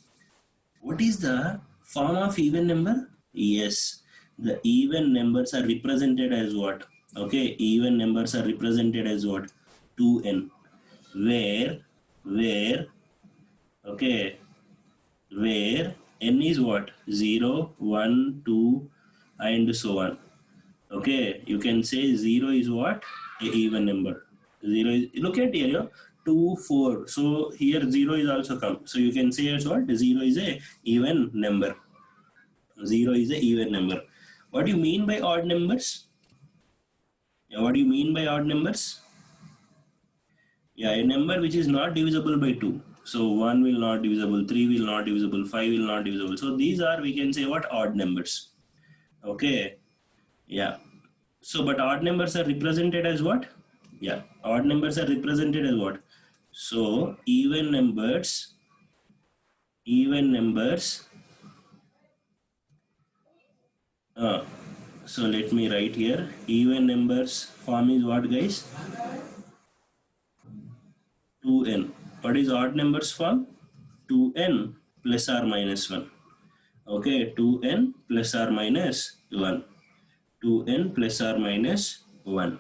What is the form of even number? Yes, the even numbers are represented as what? Okay, even numbers are represented as what? 2n, where, okay, where n is what? 0, 1, 2, and so on. Okay, you can say 0 is what? A even number. 0 is, look at here, 2, 4. So here 0 is also come. So you can say as what? 0 is a even number. 0 is a even number. What do you mean by odd numbers? Yeah, what do you mean by odd numbers? Yeah, a number which is not divisible by 2. So 1 will not divisible, 3 will not divisible, 5 will not divisible. So these are, we can say what? Odd numbers. Okay. Yeah. So, but odd numbers are represented as what? Yeah, odd numbers are represented as what? So, even numbers, uh, so let me write here, even numbers form is what, guys? 2n. What is odd numbers form? 2n plus or minus 1. Okay, 2n plus or minus 1. 2n plus or minus 1.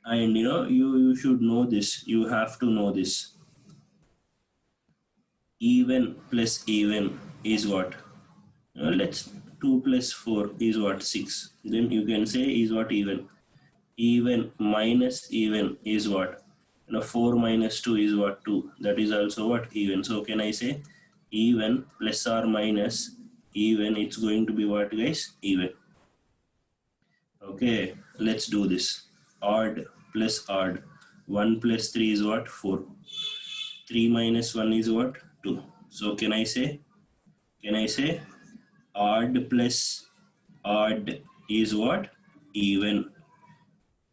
And you should know this. You have to know this. Even plus even is what? Let's 2 plus 4 is what? 6. Then you can say is what? Even. Even minus even is what? 4 minus 2 is what? 2. That is also what? Even. So can I say even plus or minus even, it's going to be what, guys? Even. Okay, let's do this. Odd plus odd. 1 plus 3 is what? 4. 3 minus 1 is what? 2. So can I say odd plus odd is what? Even.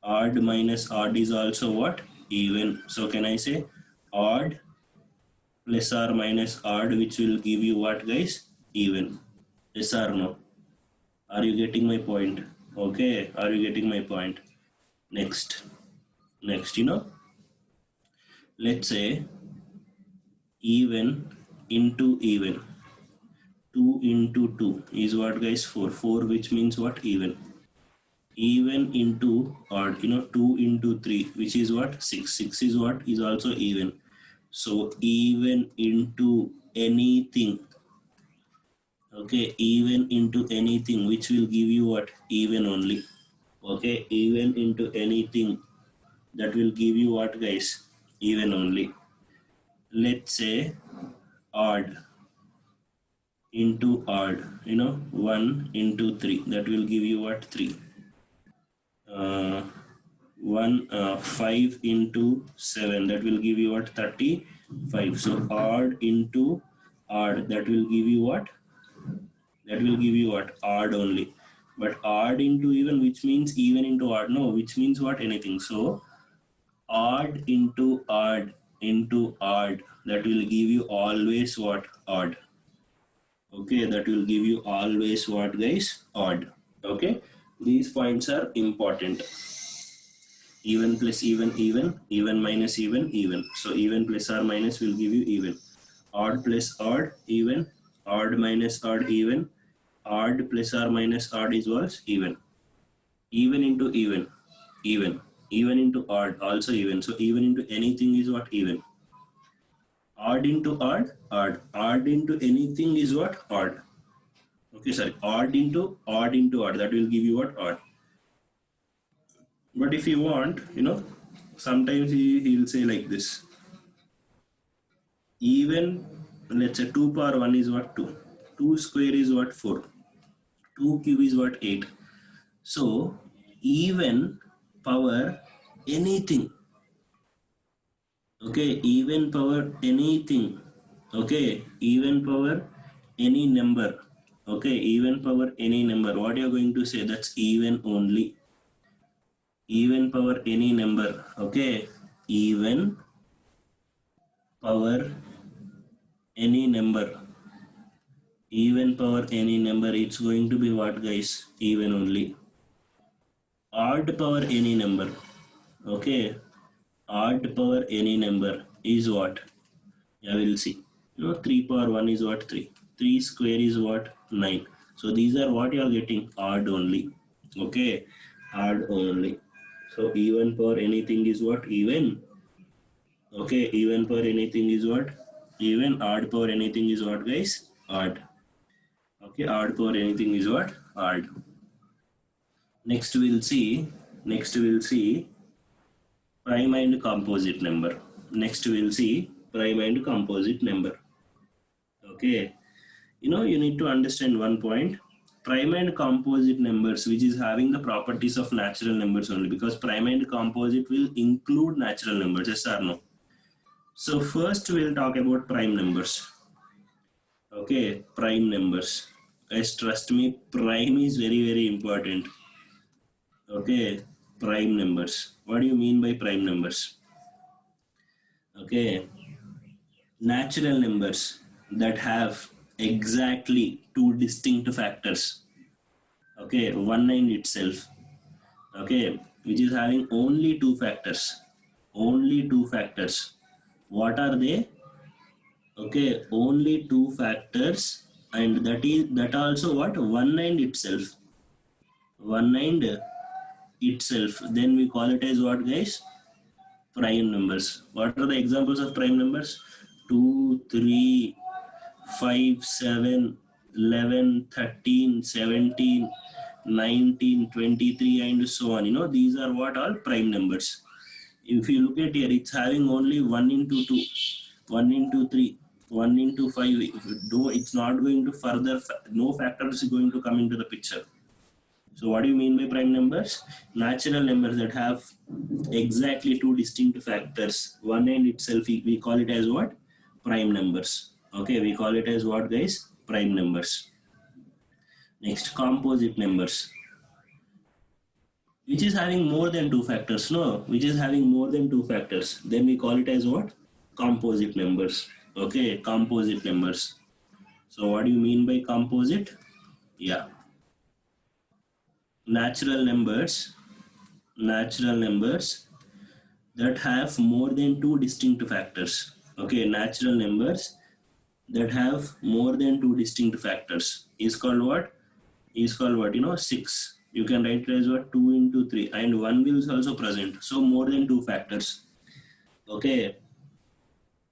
Odd minus odd is also what? Even. So can I say odd plus or minus odd, which will give you what, guys? Even. Yes or no? Are you getting my point? Okay, are you getting my point? Next, let's say even into even. 2 into 2 is what, guys? 4. 4, which means what? Even. even into odd, 2 into 3, which is what? 6. 6 is what? Is also even. So even into anything, okay, even into anything, which will give you what? Even only. Okay, even into anything, that will give you what, guys? Even only. Let's say odd into odd, 1 into 3, that will give you what? 3. uh, 5 into 7, that will give you what? 35. So odd into odd, that will give you what? That will give you what? Odd only. But odd into even, which means even into odd? No, which means what? Anything. So odd into odd, that will give you always what? Odd. Okay, that will give you always what, guys? Odd. Okay, these points are important. Even plus even, even minus even, even. So even plus or minus will give you even. Odd plus odd, even. Odd minus odd, even. Odd plus or minus odd is what? Even. Even into even, even. Even into odd, also even. So even into anything is what? Even. Odd into odd, odd. Odd into anything is what? Odd. Okay, sorry. Odd into odd, that will give you what? Odd. But if you want, sometimes he'll say like this. Even, let's say 2 power 1 is what? 2. 2 square is what? 4. 2 cube is what? 8. So even power anything. Okay, even power anything. Okay, even power any number. Okay, even power any number. What you are going to say? That's even only. Even power any number. Okay, even power any number. Even power any number, it's going to be what, guys? Even only. Odd power any number. Okay, odd power any number is what? I will see. 3 power 1 is what? 3. 3 square is what? 9. So these are what you are getting? Odd only. Okay, odd only. So even power anything is what? Even. Okay, even power anything is what? Even. Odd power anything is what, guys? Odd. Okay, odd power anything is what? Odd. Next we'll see prime and composite number. Next we'll see prime and composite number. Okay, you need to understand one point. Prime and composite numbers, which is having the properties of natural numbers only, because prime and composite will include natural numbers. Yes or no? So first we'll talk about prime numbers. Okay, prime numbers. Guys, trust me, prime is very, very important. Okay, prime numbers. What do you mean by prime numbers? Okay, natural numbers that have exactly two distinct factors. Okay, one and itself. Okay, which is having only two factors. Only two factors. What are they? Okay, only two factors, and that also what? One and itself. One and itself. Then we call it as what, guys? Prime numbers. What are the examples of prime numbers? 2, 3, 5, 7, 11, 13, 17, 19, 23, and so on. These are what? All prime numbers. If you look at here, it's having only 1 into 2, 1 into 3, 1 into 5. It's not going to further, no factors is going to come into the picture. So what do you mean by prime numbers? Natural numbers that have exactly two distinct factors. One and itself, we call it as what? Prime numbers. Okay, we call it as what, guys? Prime numbers. Next, composite numbers. Which is having more than two factors. No, which is having more than two factors. Then we call it as what? Composite numbers. Okay, composite numbers. So what do you mean by composite? Yeah. Natural numbers that have more than two distinct factors. Okay, natural numbers that have more than two distinct factors is called what? 6. You can write it as what? 2 into 3, and 1 will is also present. So more than 2 factors. Okay.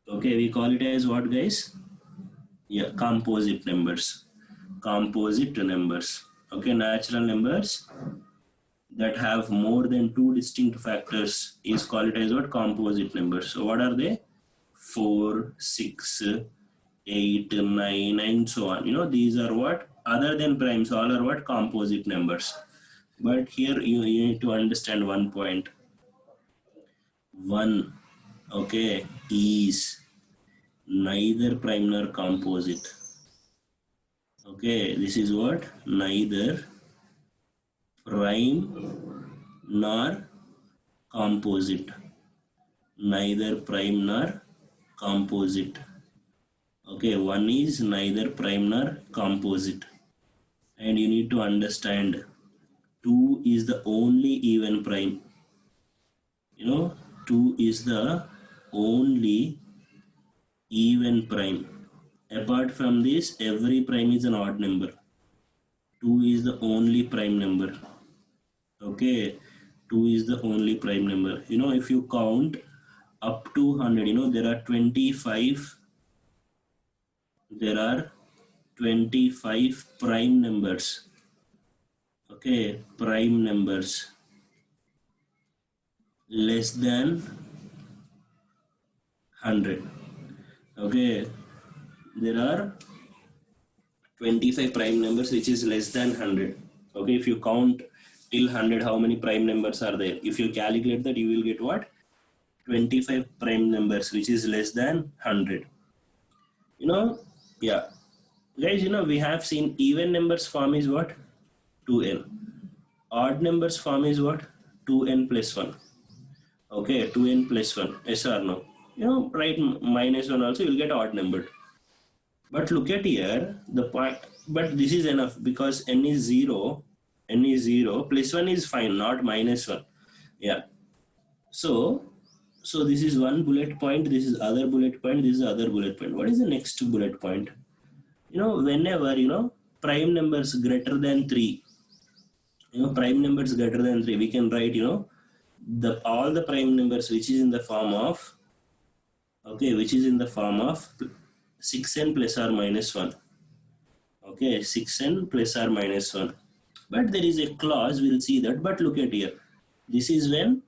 Okay, we call it as what, guys? Yeah, composite numbers. Composite numbers. Okay, natural numbers that have more than 2 distinct factors is called it as what? Composite numbers. So what are they? 4, 6, 8, 9, and so on. These are what? Other than primes, all are what? Composite numbers. But here you need to understand one point. 1, okay, is neither prime nor composite. Okay, this is what? Neither prime nor composite. Neither prime nor composite. Okay, 1 is neither prime nor composite. And you need to understand 2 is the only even prime. 2 is the only even prime. Apart from this, every prime is an odd number. 2 is the only prime number. Okay, 2 is the only prime number. If you count up to 100, there are 25 prime numbers. Okay, prime numbers less than 100. Okay, there are 25 prime numbers which is less than 100. Okay, if you count till 100, how many prime numbers are there? If you calculate that, you will get what? 25 prime numbers which is less than 100. Yeah, guys, we have seen even numbers form is what? 2n. Odd numbers form is what? 2n plus 1. Okay, 2n plus 1. Yes or no? Right, minus 1 also, you will get odd number. But look at here, the point, but this is enough because n is 0, plus 1 is fine, not minus 1. Yeah. So this is one bullet point, this is other bullet point, this is other bullet point. What is the next bullet point? Whenever, prime numbers greater than 3, prime numbers greater than 3, we can write, all the prime numbers which is in the form of, okay, which is in the form of 6n plus or minus 1. Okay, 6n plus or minus 1. But there is a clause, we'll see that. But look at here. This is when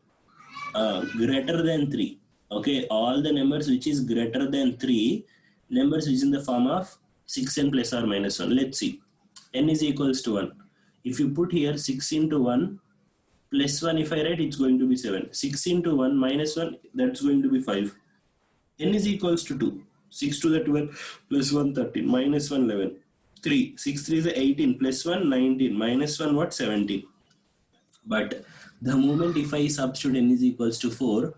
greater than 3. Okay, all the numbers which is greater than 3, numbers which is in the form of 6n plus or minus 1. Let's see. N is equals to 1. If you put here 6 into 1 plus 1, if I write, it's going to be 7. 6 into 1 minus 1, that's going to be 5. N is equals to 2. 6 to the 12 plus 1 13 minus 1 11. 3. 6 3 is 18 plus 1 19 minus 1 what? 17. But the moment if I substitute n is equals to 4,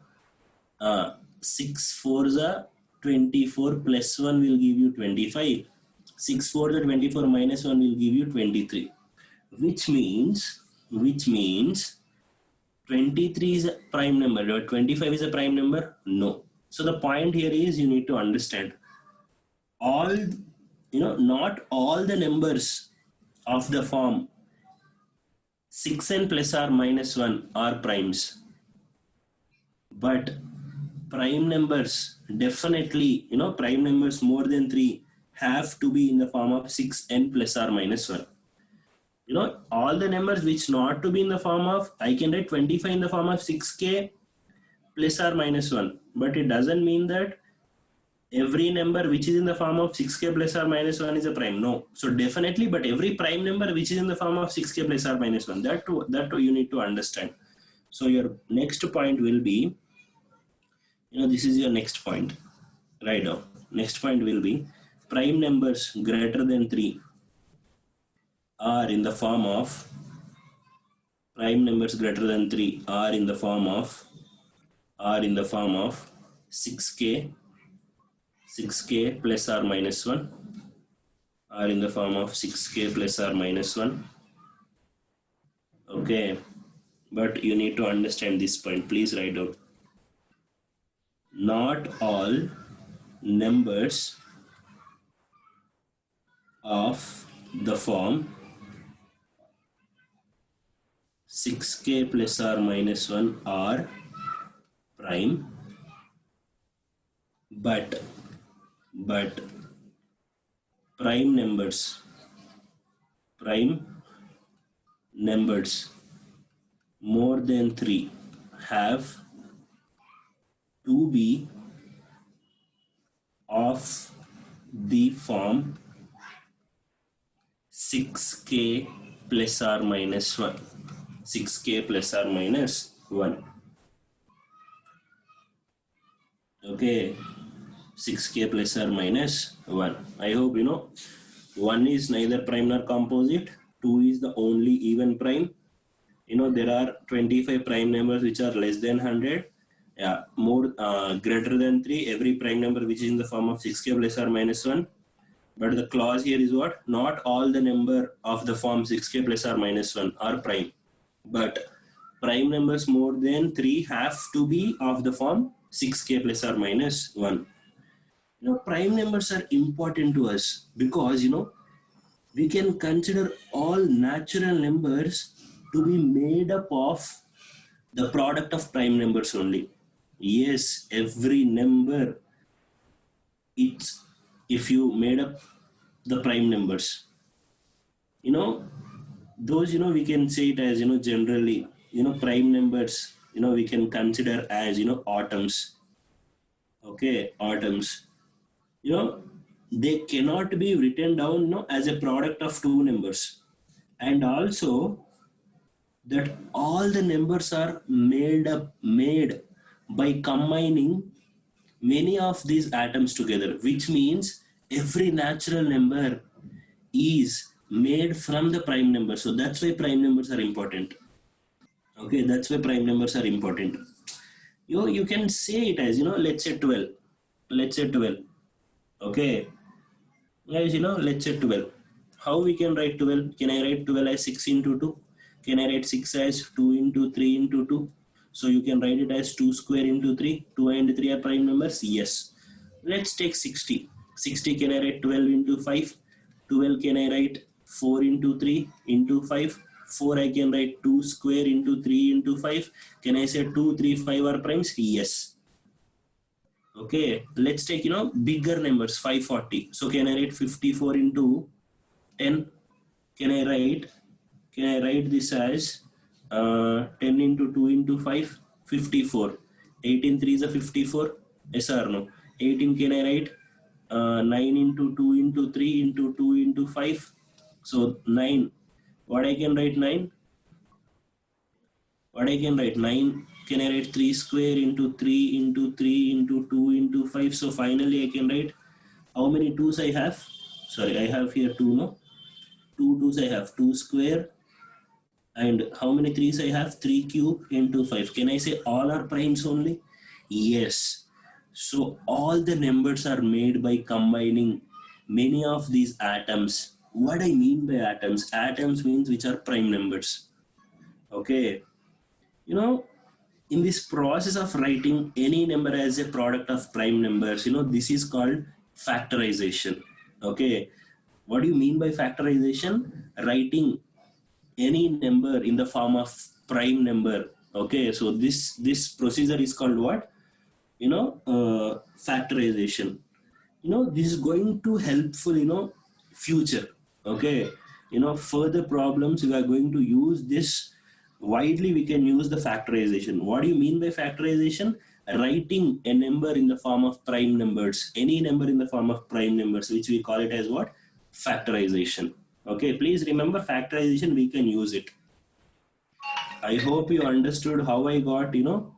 6 4 is a 24 plus 1 will give you 25. 6 4 is 24 minus 1 will give you 23. Which means 23 is a prime number. 25 is a prime number? No. So the point here is you need to understand all, not all the numbers of the form 6n plus or minus 1 are primes. But prime numbers definitely, prime numbers more than 3 have to be in the form of 6n plus or minus 1. All the numbers which not to be in the form of, I can write 25 in the form of 6k plus or minus 1. But it doesn't mean that every number which is in the form of 6k plus or minus 1 is a prime. No. So definitely, but every prime number which is in the form of 6k plus or minus 1, that you need to understand. So your next point will be, this is your next point. Right now. Next point will be prime numbers greater than 3 are in the form of, prime numbers greater than 3 are in the form of 6k plus or minus 1, are in the form of 6k plus or minus 1. Okay, but you need to understand this point. Please write down. Not all numbers of the form 6k plus or minus 1 are prime, but prime numbers more than 3 have to be of the form 6k plus or minus 1. 6k plus or minus 1. Okay, 6k plus or minus 1. I hope you know 1 is neither prime nor composite, 2 is the only even prime. You know, there are 25 prime numbers which are less than 100. Yeah, more greater than 3, every prime number which is in the form of 6k plus or minus 1. But the clause here is what? Not all the number of the form 6k plus or minus 1 are prime. But prime numbers more than 3 have to be of the form 6k plus or minus 1. You know, prime numbers are important to us because, you know, we can consider all natural numbers to be made up of the product of prime numbers only. Yes, every number, it's if you made up the prime numbers, you know, those, you know, we can say it as, you know, generally, you know, prime numbers, you know, we can consider as, you know, atoms. Okay, atoms, you know, they cannot be written down, you know, as a product of two numbers. And also that all the numbers are made by combining many of these atoms together, which means every natural number is made from the prime number. So that's why prime numbers are important. Okay, that's why prime numbers are important. You can say it as, you know, let's say 12. Let's say 12. Okay, guys, you know, let's say 12. How we can write 12? Can I write 12 as 6 into 2? Can I write 6 as 2 into 3 into 2? So you can write it as 2 square into 3. 2 and 3 are prime numbers? Yes. Let's take 60. 60 can I write 12 into 5? 12 can I write 4 into 3 into 5? 4 I can write 2 square into 3 into 5. Can I say 2, 3, 5 are primes? Yes. Okay, let's take, you know, bigger numbers, 540. So can I write 54 into 10? Can I write this as 10 into 2 into 5? 54. 18 3 is a 54. Yes or no? 18 can I write 9 into 2 into 3 into 2 into 5? So 9. What I can write 9? What I can write 9, can I write 3 square into 3 into 3 into 2 into 5? So finally I can write how many 2's I have? Sorry, I have here 2, no? 2 2's I have, 2 square, and how many 3's I have? 3 cube into 5. Can I say all are primes only? Yes. So all the numbers are made by combining many of these atoms. What I mean by atoms? Atoms means which are prime numbers. Okay. You know, in this process of writing any number as a product of prime numbers, you know, this is called factorization. Okay, what do you mean by factorization? Writing any number in the form of prime number. Okay, so this procedure is called what? You know, factorization. You know, this is going to helpful, you know, future. Okay, you know, further problems we are going to use this widely. We can use the factorization. What do you mean by factorization? Writing a number in the form of prime numbers, any number in the form of prime numbers, which we call it as what? Factorization. Okay, please remember factorization, we can use it. I hope you understood how I got, you know,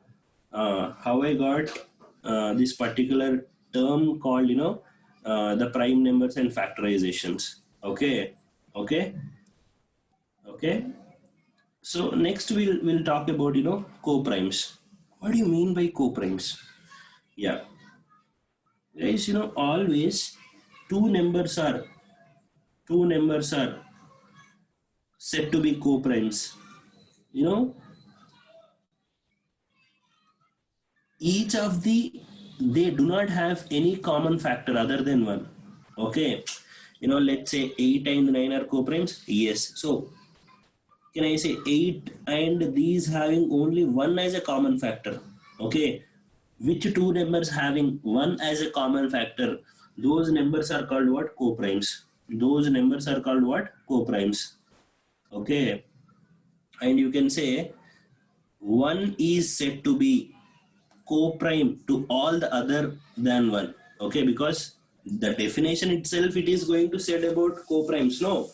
this particular term called, you know, the prime numbers and factorizations. Okay, okay, okay. So next we'll talk about, you know, co-primes. What do you mean by co-primes? Yeah, guys, you know, always two numbers are two numbers are said to be co-primes. You know, each of they do not have any common factor other than one. Okay, you know, let's say 8 and 9 are co-primes. Yes. So can I say 8 and these having only 1 as a common factor? Okay, which two numbers having 1 as a common factor? Those numbers are called what? Co-primes. Those numbers are called what? Co-primes. Okay, and you can say 1 is said to be co-prime to all the other than 1. Okay, because the definition itself it is going to say about co-primes. No,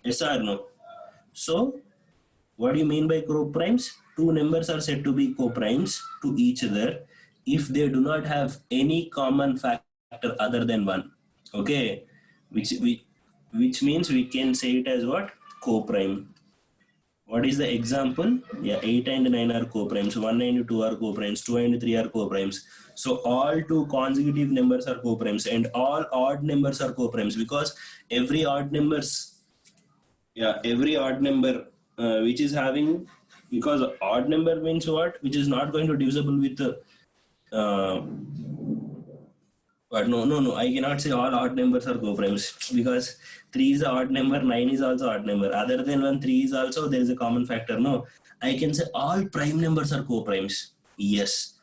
yes or no? So what do you mean by co-primes? Two numbers are said to be co-primes to each other if they do not have any common factor other than 1. Okay, which means we can say it as what? Co-prime. What is the example? Yeah, 8 and 9 are co-primes, 1 and 2 are co-primes, 2 and 3 are co-primes. So all two consecutive numbers are co-primes and all odd numbers are co-primes because every odd numbers, yeah, every odd number which is having, because odd number means what? Which is not going to divisible with uh, but no, I cannot say all odd numbers are co-primes because 3 is an odd number, 9 is also odd number. Other than 1, 3 is also there is a common factor. No, I can say all prime numbers are co-primes. Yes,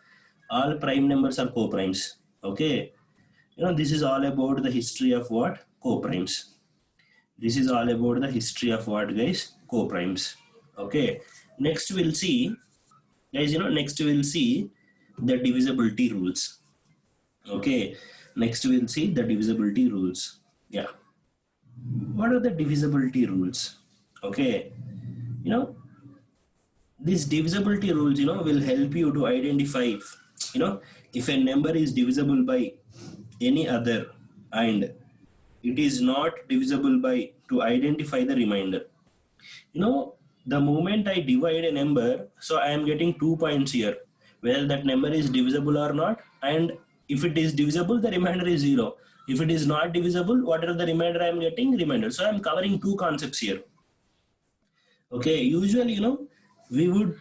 all prime numbers are co-primes. Okay, this is all about the history of what? Co-primes. This is all about the history of what, guys? Co-primes. Okay, next we'll see, guys, next we'll see the divisibility rules. Okay, next we'll see the divisibility rules. Yeah, what are the divisibility rules? Okay, you know these divisibility rules will help you to identify if a number is divisible by any other and it is not divisible by, to identify the remainder. The moment I divide a number, so I am getting 2 points here, whether that number is divisible or not, and if it is divisible, the remainder is 0. If it is not divisible, whatever the remainder I am getting, remainder. So I am covering two concepts here. Okay, usually, we would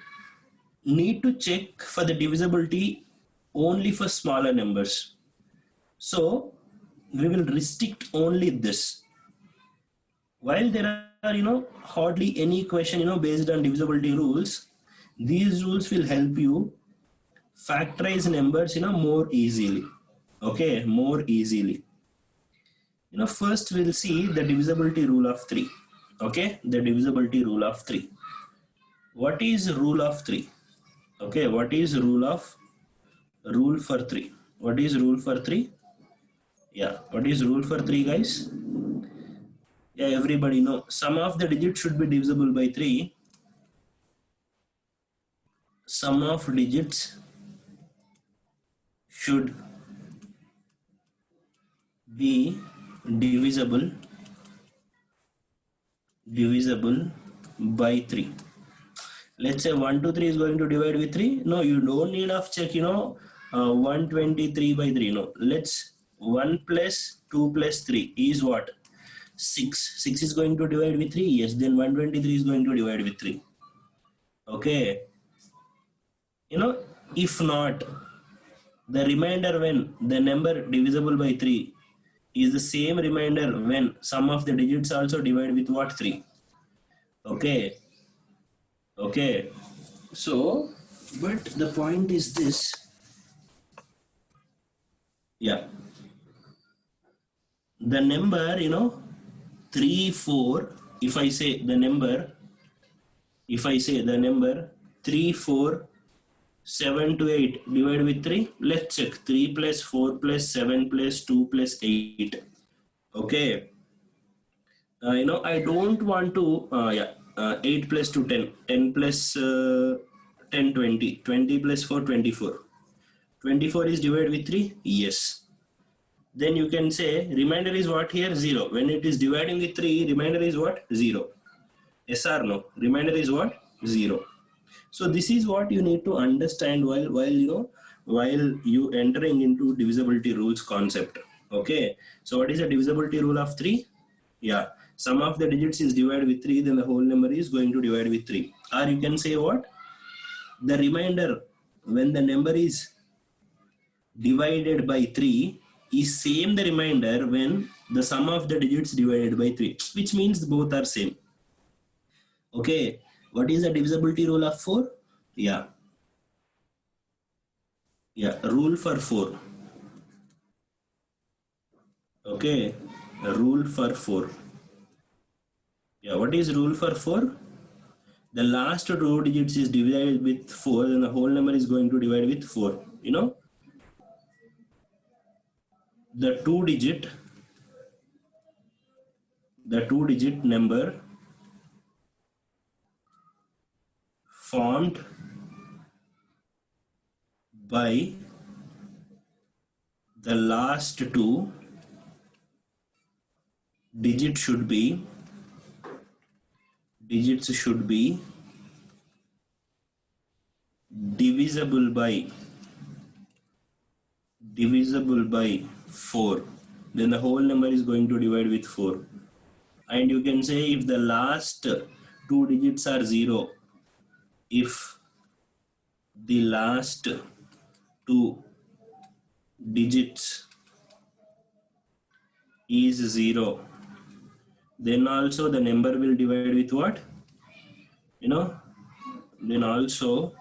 need to check for the divisibility only for smaller numbers. So we will restrict only this. While there are, hardly any question, based on divisibility rules, these rules will help you factorize numbers, more easily. Okay, more easily. First we'll see the divisibility rule of 3. Okay, the divisibility rule of 3. What is rule of 3? Okay, what is rule for 3? What is rule for 3? Yeah, what is rule for 3, guys? Yeah, everybody know. Sum of the digits should be divisible by 3. Sum of digits should be divisible by 3. Let's say 1 to 3 is going to divide with 3. No, you don't need of check 123 by 3. No, let's 1 plus 2 plus 3 is what? 6. 6 is going to divide with 3. Yes, then 123 is going to divide with 3. Okay, if not, the remainder when the number divisible by 3 is the same remainder when sum of the digits also divide with what? 3. Okay, so but the point is this. Yeah, the number 3 4, if I say the number 3 4 7 to 8 divided with 3, let's check. 3 plus 4 plus 7 plus 2 plus 8. Okay, I don't want to 8 plus 2 10, 10 plus 10 20, 20 plus 4 24. 24 is divided with 3. Yes, then you can say remainder is what here? 0. When it is dividing with 3, remainder is what? 0. Yes or no? Remainder is what? 0. So this is what you need to understand while you entering into divisibility rules concept. Okay, so what is the divisibility rule of 3? Yeah, sum of the digits is divided with 3, then the whole number is going to divide with 3. Or you can say what? The remainder when the number is divided by 3 is same the remainder when the sum of the digits divided by 3, which means both are same. Okay, What is the divisibility rule of 4? Yeah. Yeah, rule for 4. Okay, rule for 4. Yeah, what is rule for 4? The last two digits is divided with 4, then the whole number is going to divide with 4. You know, the two digit number formed by the last two digits should be divisible by 4, then the whole number is going to divide with 4. And you can say if the last two digits are 0, if the last two digits is 0, then also the number will divide with what? You know, then also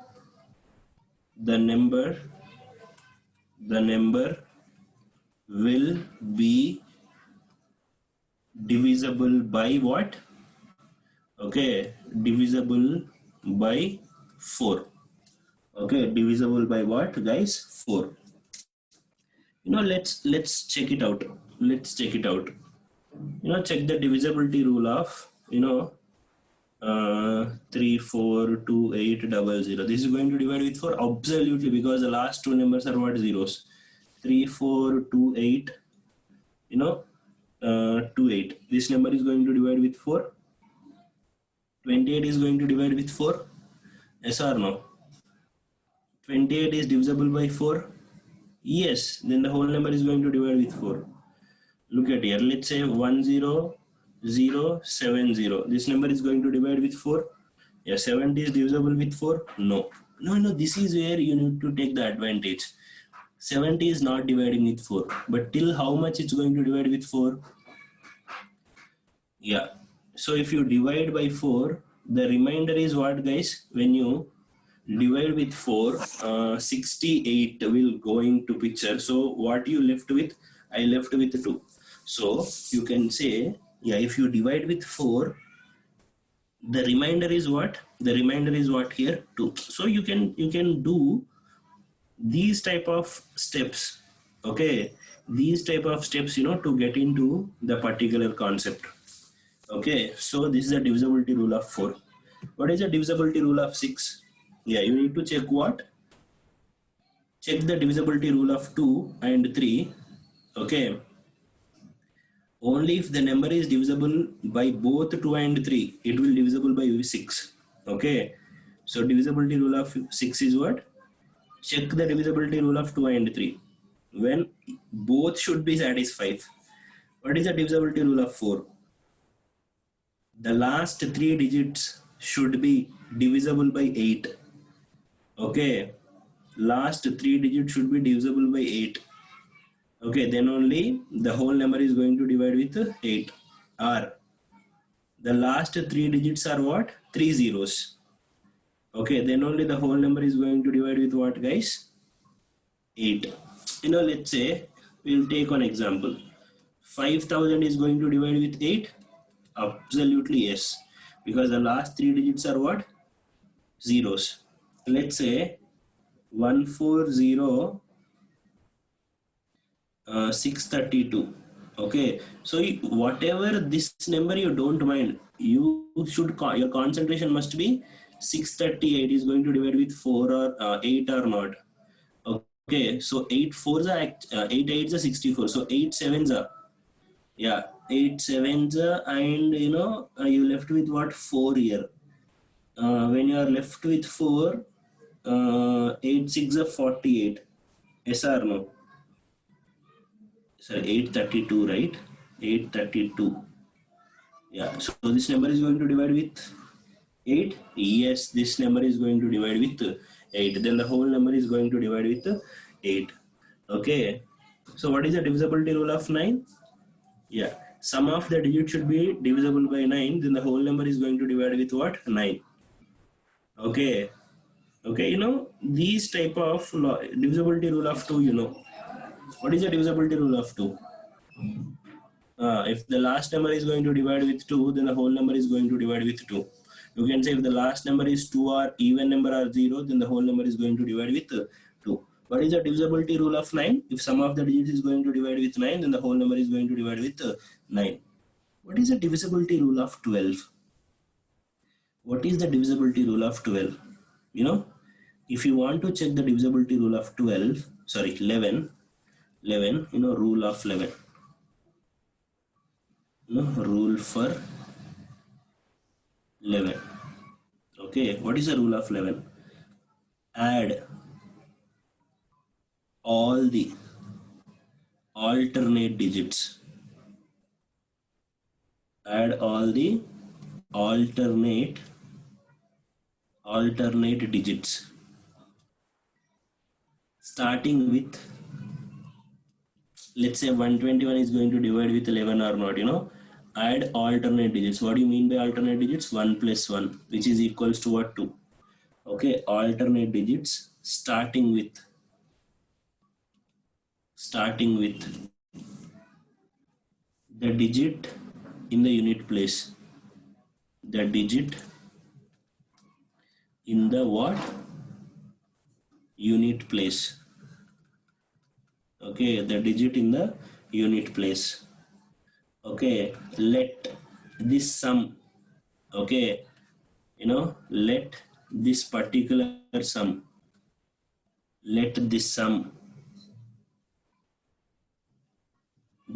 the number will be divisible by what? Okay, divisible by 4. Okay, divisible by what, guys? 4. You know, let's check it out. You know, check the divisibility rule of 3 4 2 8 0 0. This is going to divide with 4 absolutely, because the last two numbers are what? Zeros. 3 4 2 8, 2 8. This number is going to divide with 4. 28 is going to divide with 4. Yes or no? 28 is divisible by 4. Yes, then the whole number is going to divide with 4. Look at here. Let's say 10070. This number is going to divide with 4. Yeah, 70 is divisible with 4. No. This is where you need to take the advantage. 70 is not dividing with 4. But till how much it's going to divide with 4? Yeah. So if you divide by 4, the remainder is what, guys? When you divide with 4, 68 will go into picture. So what you left with? I left with 2. So you can say, yeah, if you divide with 4, the remainder is what? The remainder is what here? 2. So you can do these type of steps. Okay, these type of steps, to get into the particular concept. Okay, so this is the divisibility rule of 4. What is the divisibility rule of 6? Yeah, you need to check what? Check the divisibility rule of 2 and 3. Okay, only if the number is divisible by both 2 and 3, it will divisible by 6. Okay, so divisibility rule of 6 is what? Check the divisibility rule of 2 and 3 when both should be satisfied. What is the divisibility rule of 4? The last three digits should be divisible by 8. Okay, last three digits should be divisible by 8. Okay, then only the whole number is going to divide with 8. Or the last three digits are what? 3 zeros. Okay, then only the whole number is going to divide with what, guys? 8. Let's say we'll take one example. 5000 is going to divide with 8? Absolutely yes. Because the last three digits are what? Zeros. Let's say 140 632. Okay, so whatever this number you don't mind, you should your concentration must be 638 is going to divide with 4 or 8 or not. Okay, so 8 4s are 8 8s are 64. So 8 7s are, yeah, 8 7s are, and you left with what? 4 here. When you are left with 4, 8 6 are 48. Yes or no? Sorry, 832, right? 832. Yeah, so this number is going to divide with 8. Yes, this number is going to divide with 8. Then the whole number is going to divide with 8. Okay, so what is the divisibility rule of 9? Yeah, sum of the digits should be divisible by 9. Then the whole number is going to divide with what? 9. Okay. Okay, these type of divisibility rule of 2, what is the divisibility rule of 2? If the last number is going to divide with 2, then the whole number is going to divide with 2. You can say if the last number is 2 or even number or 0, then the whole number is going to divide with 2. What is the divisibility rule of 9? If sum of the digits is going to divide with 9, then the whole number is going to divide with 9. What is the divisibility rule of 12? What is the divisibility rule of 12? You know, if you want to check the divisibility rule of 12, sorry, 11, rule of 11, rule for 11. Okay, what is the rule of 11? Add all the alternate digits. Add all the alternate digits starting with, let's say 121 is going to divide with 11 or not, add alternate digits. What do you mean by alternate digits? 1 plus 1, which is equals to what? 2. Okay, alternate digits starting with the digit in the unit place. The digit in the what? Unit place. Okay, the digit in the unit place. Okay, let this sum, okay, let this particular sum, let this sum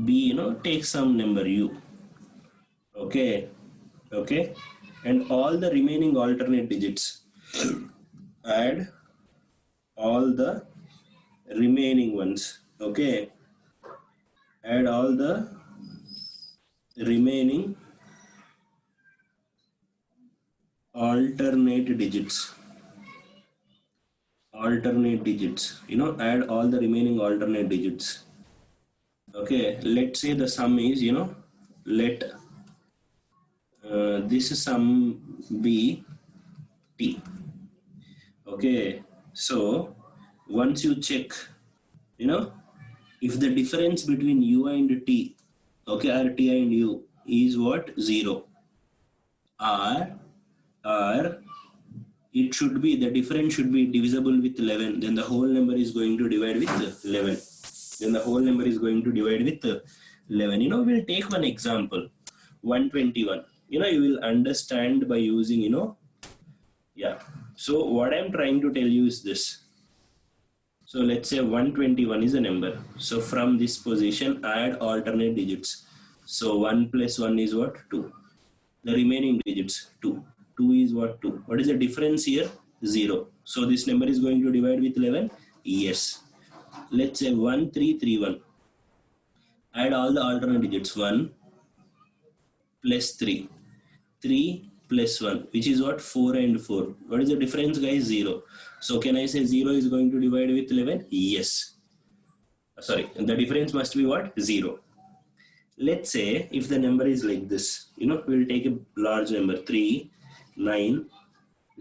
be, take some number u. Okay, okay, and all the remaining alternate digits, add all the remaining ones. Okay, add all the remaining alternate digits. Add all the remaining alternate digits. Okay, let's say the sum is, let this sum be t. Okay, so once you check, if the difference between u and t, okay, or t and u is what? 0, or it should be, the difference should be divisible with 11, then the whole number is going to divide with 11. Then the whole number is going to divide with 11. We'll take one example, 121. You will understand by using, yeah. So what I'm trying to tell you is this. So let's say 121 is a number. So from this position, add alternate digits. So 1 plus 1 is what? 2. The remaining digits, 2. 2 is what? 2. What is the difference here? 0. So this number is going to divide with 11? Yes. Let's say 1331. Add all the alternate digits. 1 plus 3. 3 plus 1, which is what? 4 and 4. What is the difference, guys? 0. So can I say 0 is going to divide with 11? Yes. Sorry, the difference must be what? 0. Let's say if the number is like this, we'll take a large number, 3, 9,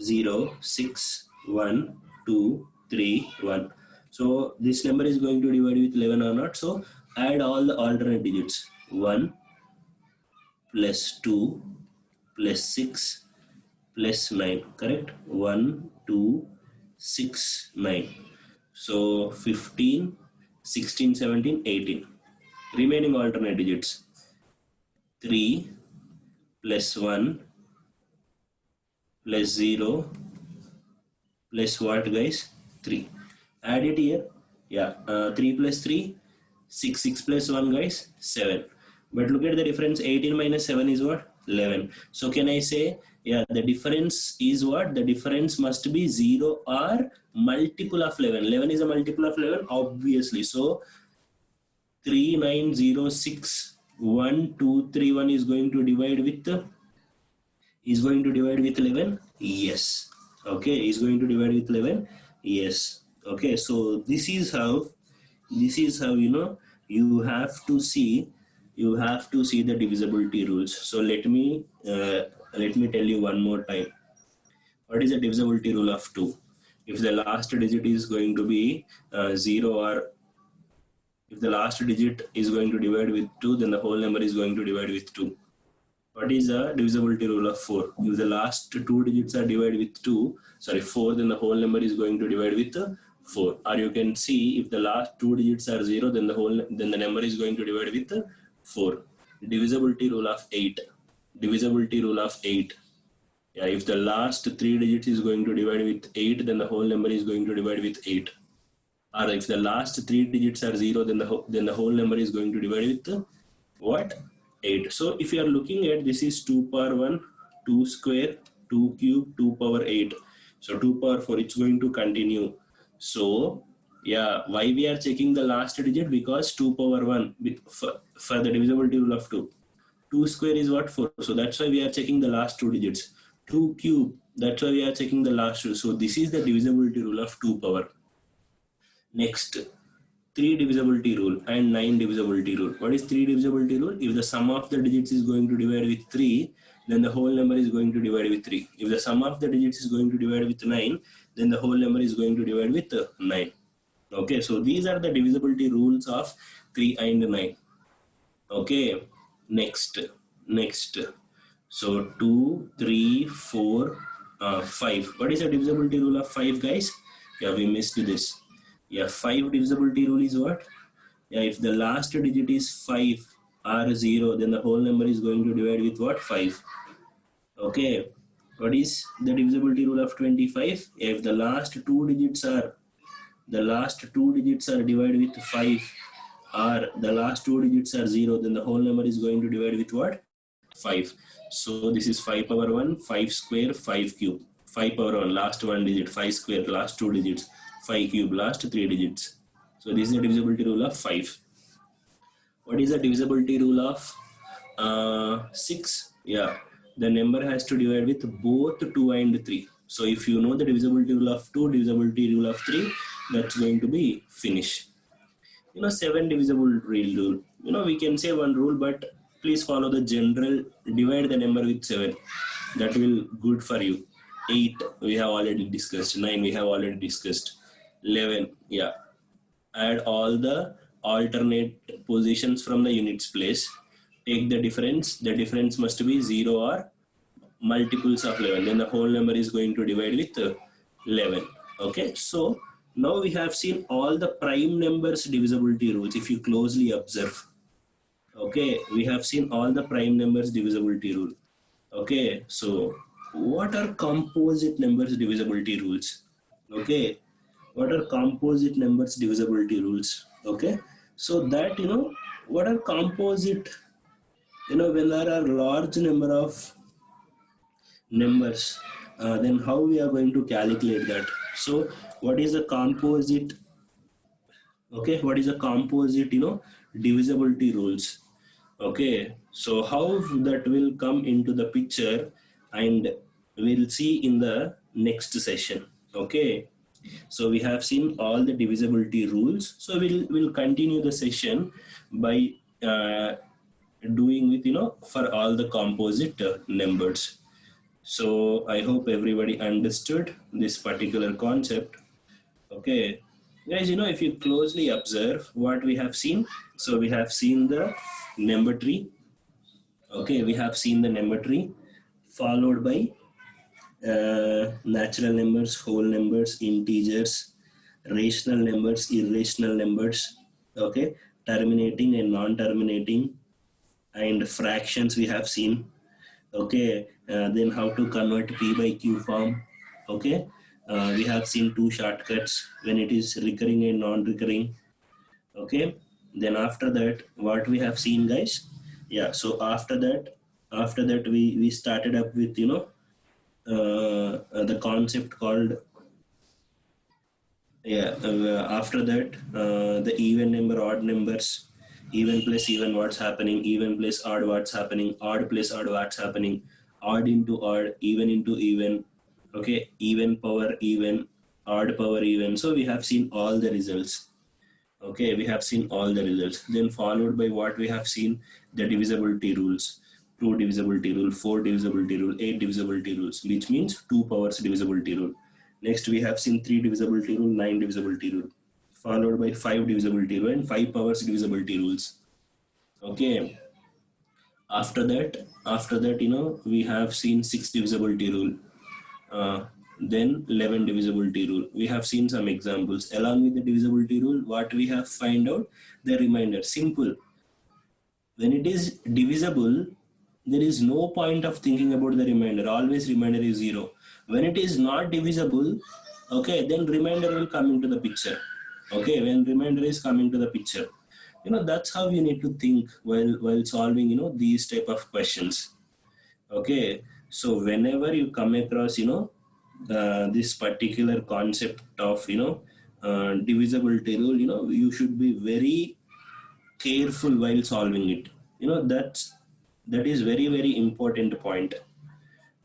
0, 6, 1, 2, 3, 1. So this number is going to divide with 11 or not. So add all the alternate digits. 1 plus 2 plus 6 plus 9, correct? 1, 2, 6, 9. So 15, 16, 17, 18. Remaining alternate digits. 3 plus 1 plus 0 plus what, guys? 3. Add it here. Yeah, 3 plus 3, 6. 6 plus 1, guys? 7. But look at the difference. 18 minus 7 is what? 11. So can I say, yeah, the difference is what? The difference must be 0 or multiple of 11. 11 is a multiple of 11, obviously. So 3906 1 2 3 1 is going to divide with 11. Yes. Okay, is going to divide with 11. Yes. Okay, so this is how you have to see the divisibility rules. So let me tell you one more time. What is the divisibility rule of 2? If the last digit is going to be 0, or if the last digit is going to divide with 2, then the whole number is going to divide with 2. What is the divisibility rule of 4? If the last two digits are divided with 4, then the whole number is going to divide with 4. Or you can see, if the last two digits are 0, then the number is going to divide with 4. Divisibility rule of 8. Divisibility rule of 8. Yeah, if the last three digits is going to divide with 8, then the whole number is going to divide with 8. Or if the last three digits are 0, then the whole number is going to divide with what? 8. So if you are looking at, this is 2 power 1, 2 square, 2 cube, 2 power 8. So 2 power 4, it's going to continue. So yeah, why we are checking the last digit? Because 2 power 1 for the divisibility rule of 2. 2 square is what? 4. So that's why we are checking the last two digits. 2 cube, that's why we are checking the last two. So this is the divisibility rule of 2 power. Next, 3 divisibility rule and 9 divisibility rule. What is 3 divisibility rule? If the sum of the digits is going to divide with 3, then the whole number is going to divide with 3. If the sum of the digits is going to divide with 9, then the whole number is going to divide with 9. Okay, so these are the divisibility rules of 3 and 9. Okay, next. So 2, 3, 4, 5. What is the divisibility rule of 5, guys? Yeah, we missed this. Yeah, 5 divisibility rule is what? Yeah, if the last digit is 5 or 0, then the whole number is going to divide with what? 5. Okay, what is the divisibility rule of 25? Yeah, if the last two digits are divided with 5, or the last two digits are 0, then the whole number is going to divide with what? 5. So this is 5 power 1, 5 square, 5 cube. 5 power 1, last one digit, 5 square, last two digits, 5 cube, last three digits. So this is the divisibility rule of 5. What is the divisibility rule of 6? Yeah, the number has to divide with both 2 and 3. So if you know the divisibility rule of 2, divisibility rule of 3, that's going to be finished. 7 divisible rule. We can say one rule, but please follow the general. Divide the number with 7. That will good for you. 8 we have already discussed. 9 we have already discussed. 11, yeah. Add all the alternate positions from the units place. Take the difference. The difference must be 0 or multiples of 11. Then the whole number is going to divide with 11. Okay, so now we have seen all the prime numbers divisibility rules. If you closely observe, okay, we have seen all the prime numbers divisibility rule. Okay, so what are composite numbers divisibility rules? Okay, what are composite numbers divisibility rules? Okay, so that what are composite, when there are large number of numbers, then how we are going to calculate that? So what is a composite? Okay, what is a composite divisibility rules? Okay, so how that will come into the picture, and we'll see in the next session. Okay, so we have seen all the divisibility rules, so we'll continue the session by doing with for all the composite numbers. So I hope everybody understood this particular concept. Okay, guys, if you closely observe what we have seen, so we have seen the number tree. Okay, we have seen the number tree followed by natural numbers, whole numbers, integers, rational numbers, irrational numbers. Okay, terminating and non-terminating, and fractions we have seen. Okay, then how to convert p by q form. Okay, we have seen two shortcuts when it is recurring and non-recurring. Okay, then after that, what we have seen, guys? Yeah, so after that we started up with the concept called, after that, the even number, odd numbers, even plus even, what's happening, even plus odd, what's happening, odd plus odd, what's happening, odd into odd, even into even. Okay, even power even, odd power even. So we have seen all the results. Okay, we have seen all the results. Then followed by what we have seen, the divisibility rules. 2 divisibility rule, 4 divisibility rule, 8 divisibility rules, which means 2 powers divisibility rule. Next we have seen 3 divisibility rule, 9 divisibility rule, followed by 5 divisibility rule and 5 powers divisibility rules. Okay. After that, we have seen 6 divisibility rule, then 11 divisibility rule. We have seen some examples. Along with the divisibility rule, what we have find out? The remainder. Simple. When it is divisible, there is no point of thinking about the remainder. Always remainder is 0. When it is not divisible, okay, then remainder will come into the picture. Okay, when remainder is coming to the picture. That's how you need to think while solving, these type of questions. Okay, so whenever you come across, this particular concept of, divisibility rule, you should be very careful while solving it. That is very, very important point.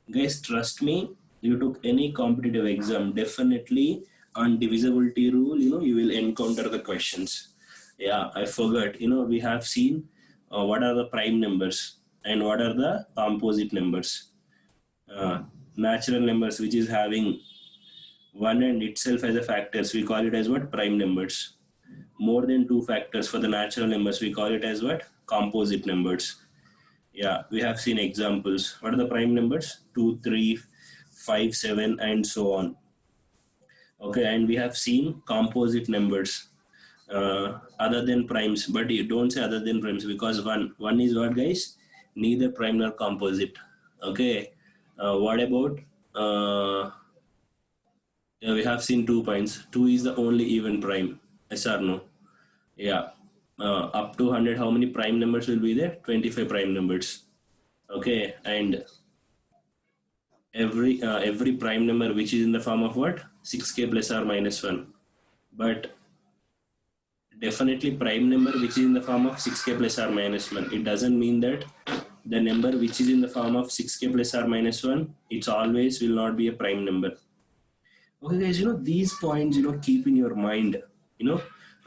Guys, trust me, you took any competitive exam, definitely on divisibility rule, you will encounter the questions. Yeah, I forgot, we have seen what are the prime numbers and what are the composite numbers. Natural numbers which is having one and itself as a factors, we call it as what? Prime numbers. More than 2 factors for the natural numbers, we call it as what? Composite numbers. Yeah, we have seen examples. What are the prime numbers? 2, 3, 5, 7 and so on. Okay, and we have seen composite numbers other than primes, but you don't say other than primes because one is what, guys? Neither prime nor composite. Okay, what about yeah, we have seen 2 points. 2 is the only even prime. Yes or no? Yeah. Up to 100, how many prime numbers will be there? 25 prime numbers. Okay, and every prime number which is in the form of what? 6k plus or minus 1. But definitely prime number which is in the form of 6k plus or minus 1. It doesn't mean that the number which is in the form of 6k plus or minus 1, it's always will not be a prime number. Okay, guys, these points, keep in your mind,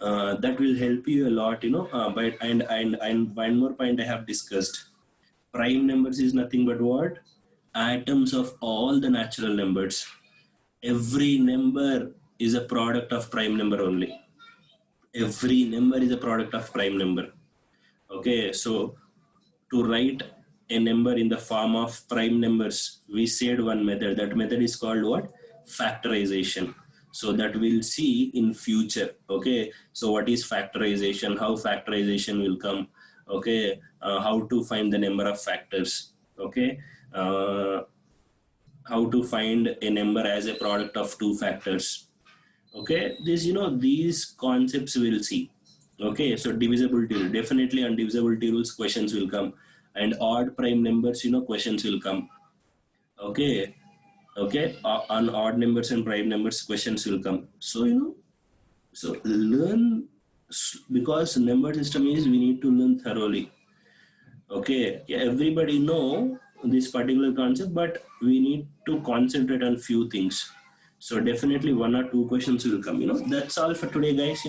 that will help you a lot, but and one more point I have discussed. Prime numbers is nothing but what? Atoms of all the natural numbers. Every number is a product of prime number only. Every number is a product of prime number. Okay, so to write a number in the form of prime numbers, we said one method. That method is called what? Factorization. So that we'll see in future. Okay, so what is factorization? How factorization will come? Okay, how to find the number of factors? Okay, how to find a number as a product of 2 factors? Okay, these concepts we'll see. Okay, so divisibility rule, definitely on divisibility rules questions will come, and odd prime numbers, questions will come. Okay, on odd numbers and prime numbers questions will come. So so learn, because number system is we need to learn thoroughly. Okay, yeah, everybody know this particular concept, but we need to concentrate on few things. So definitely 1 or 2 questions will come. That's all for today, guys.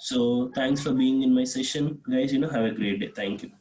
So thanks for being in my session, guys. Have a great day. Thank you.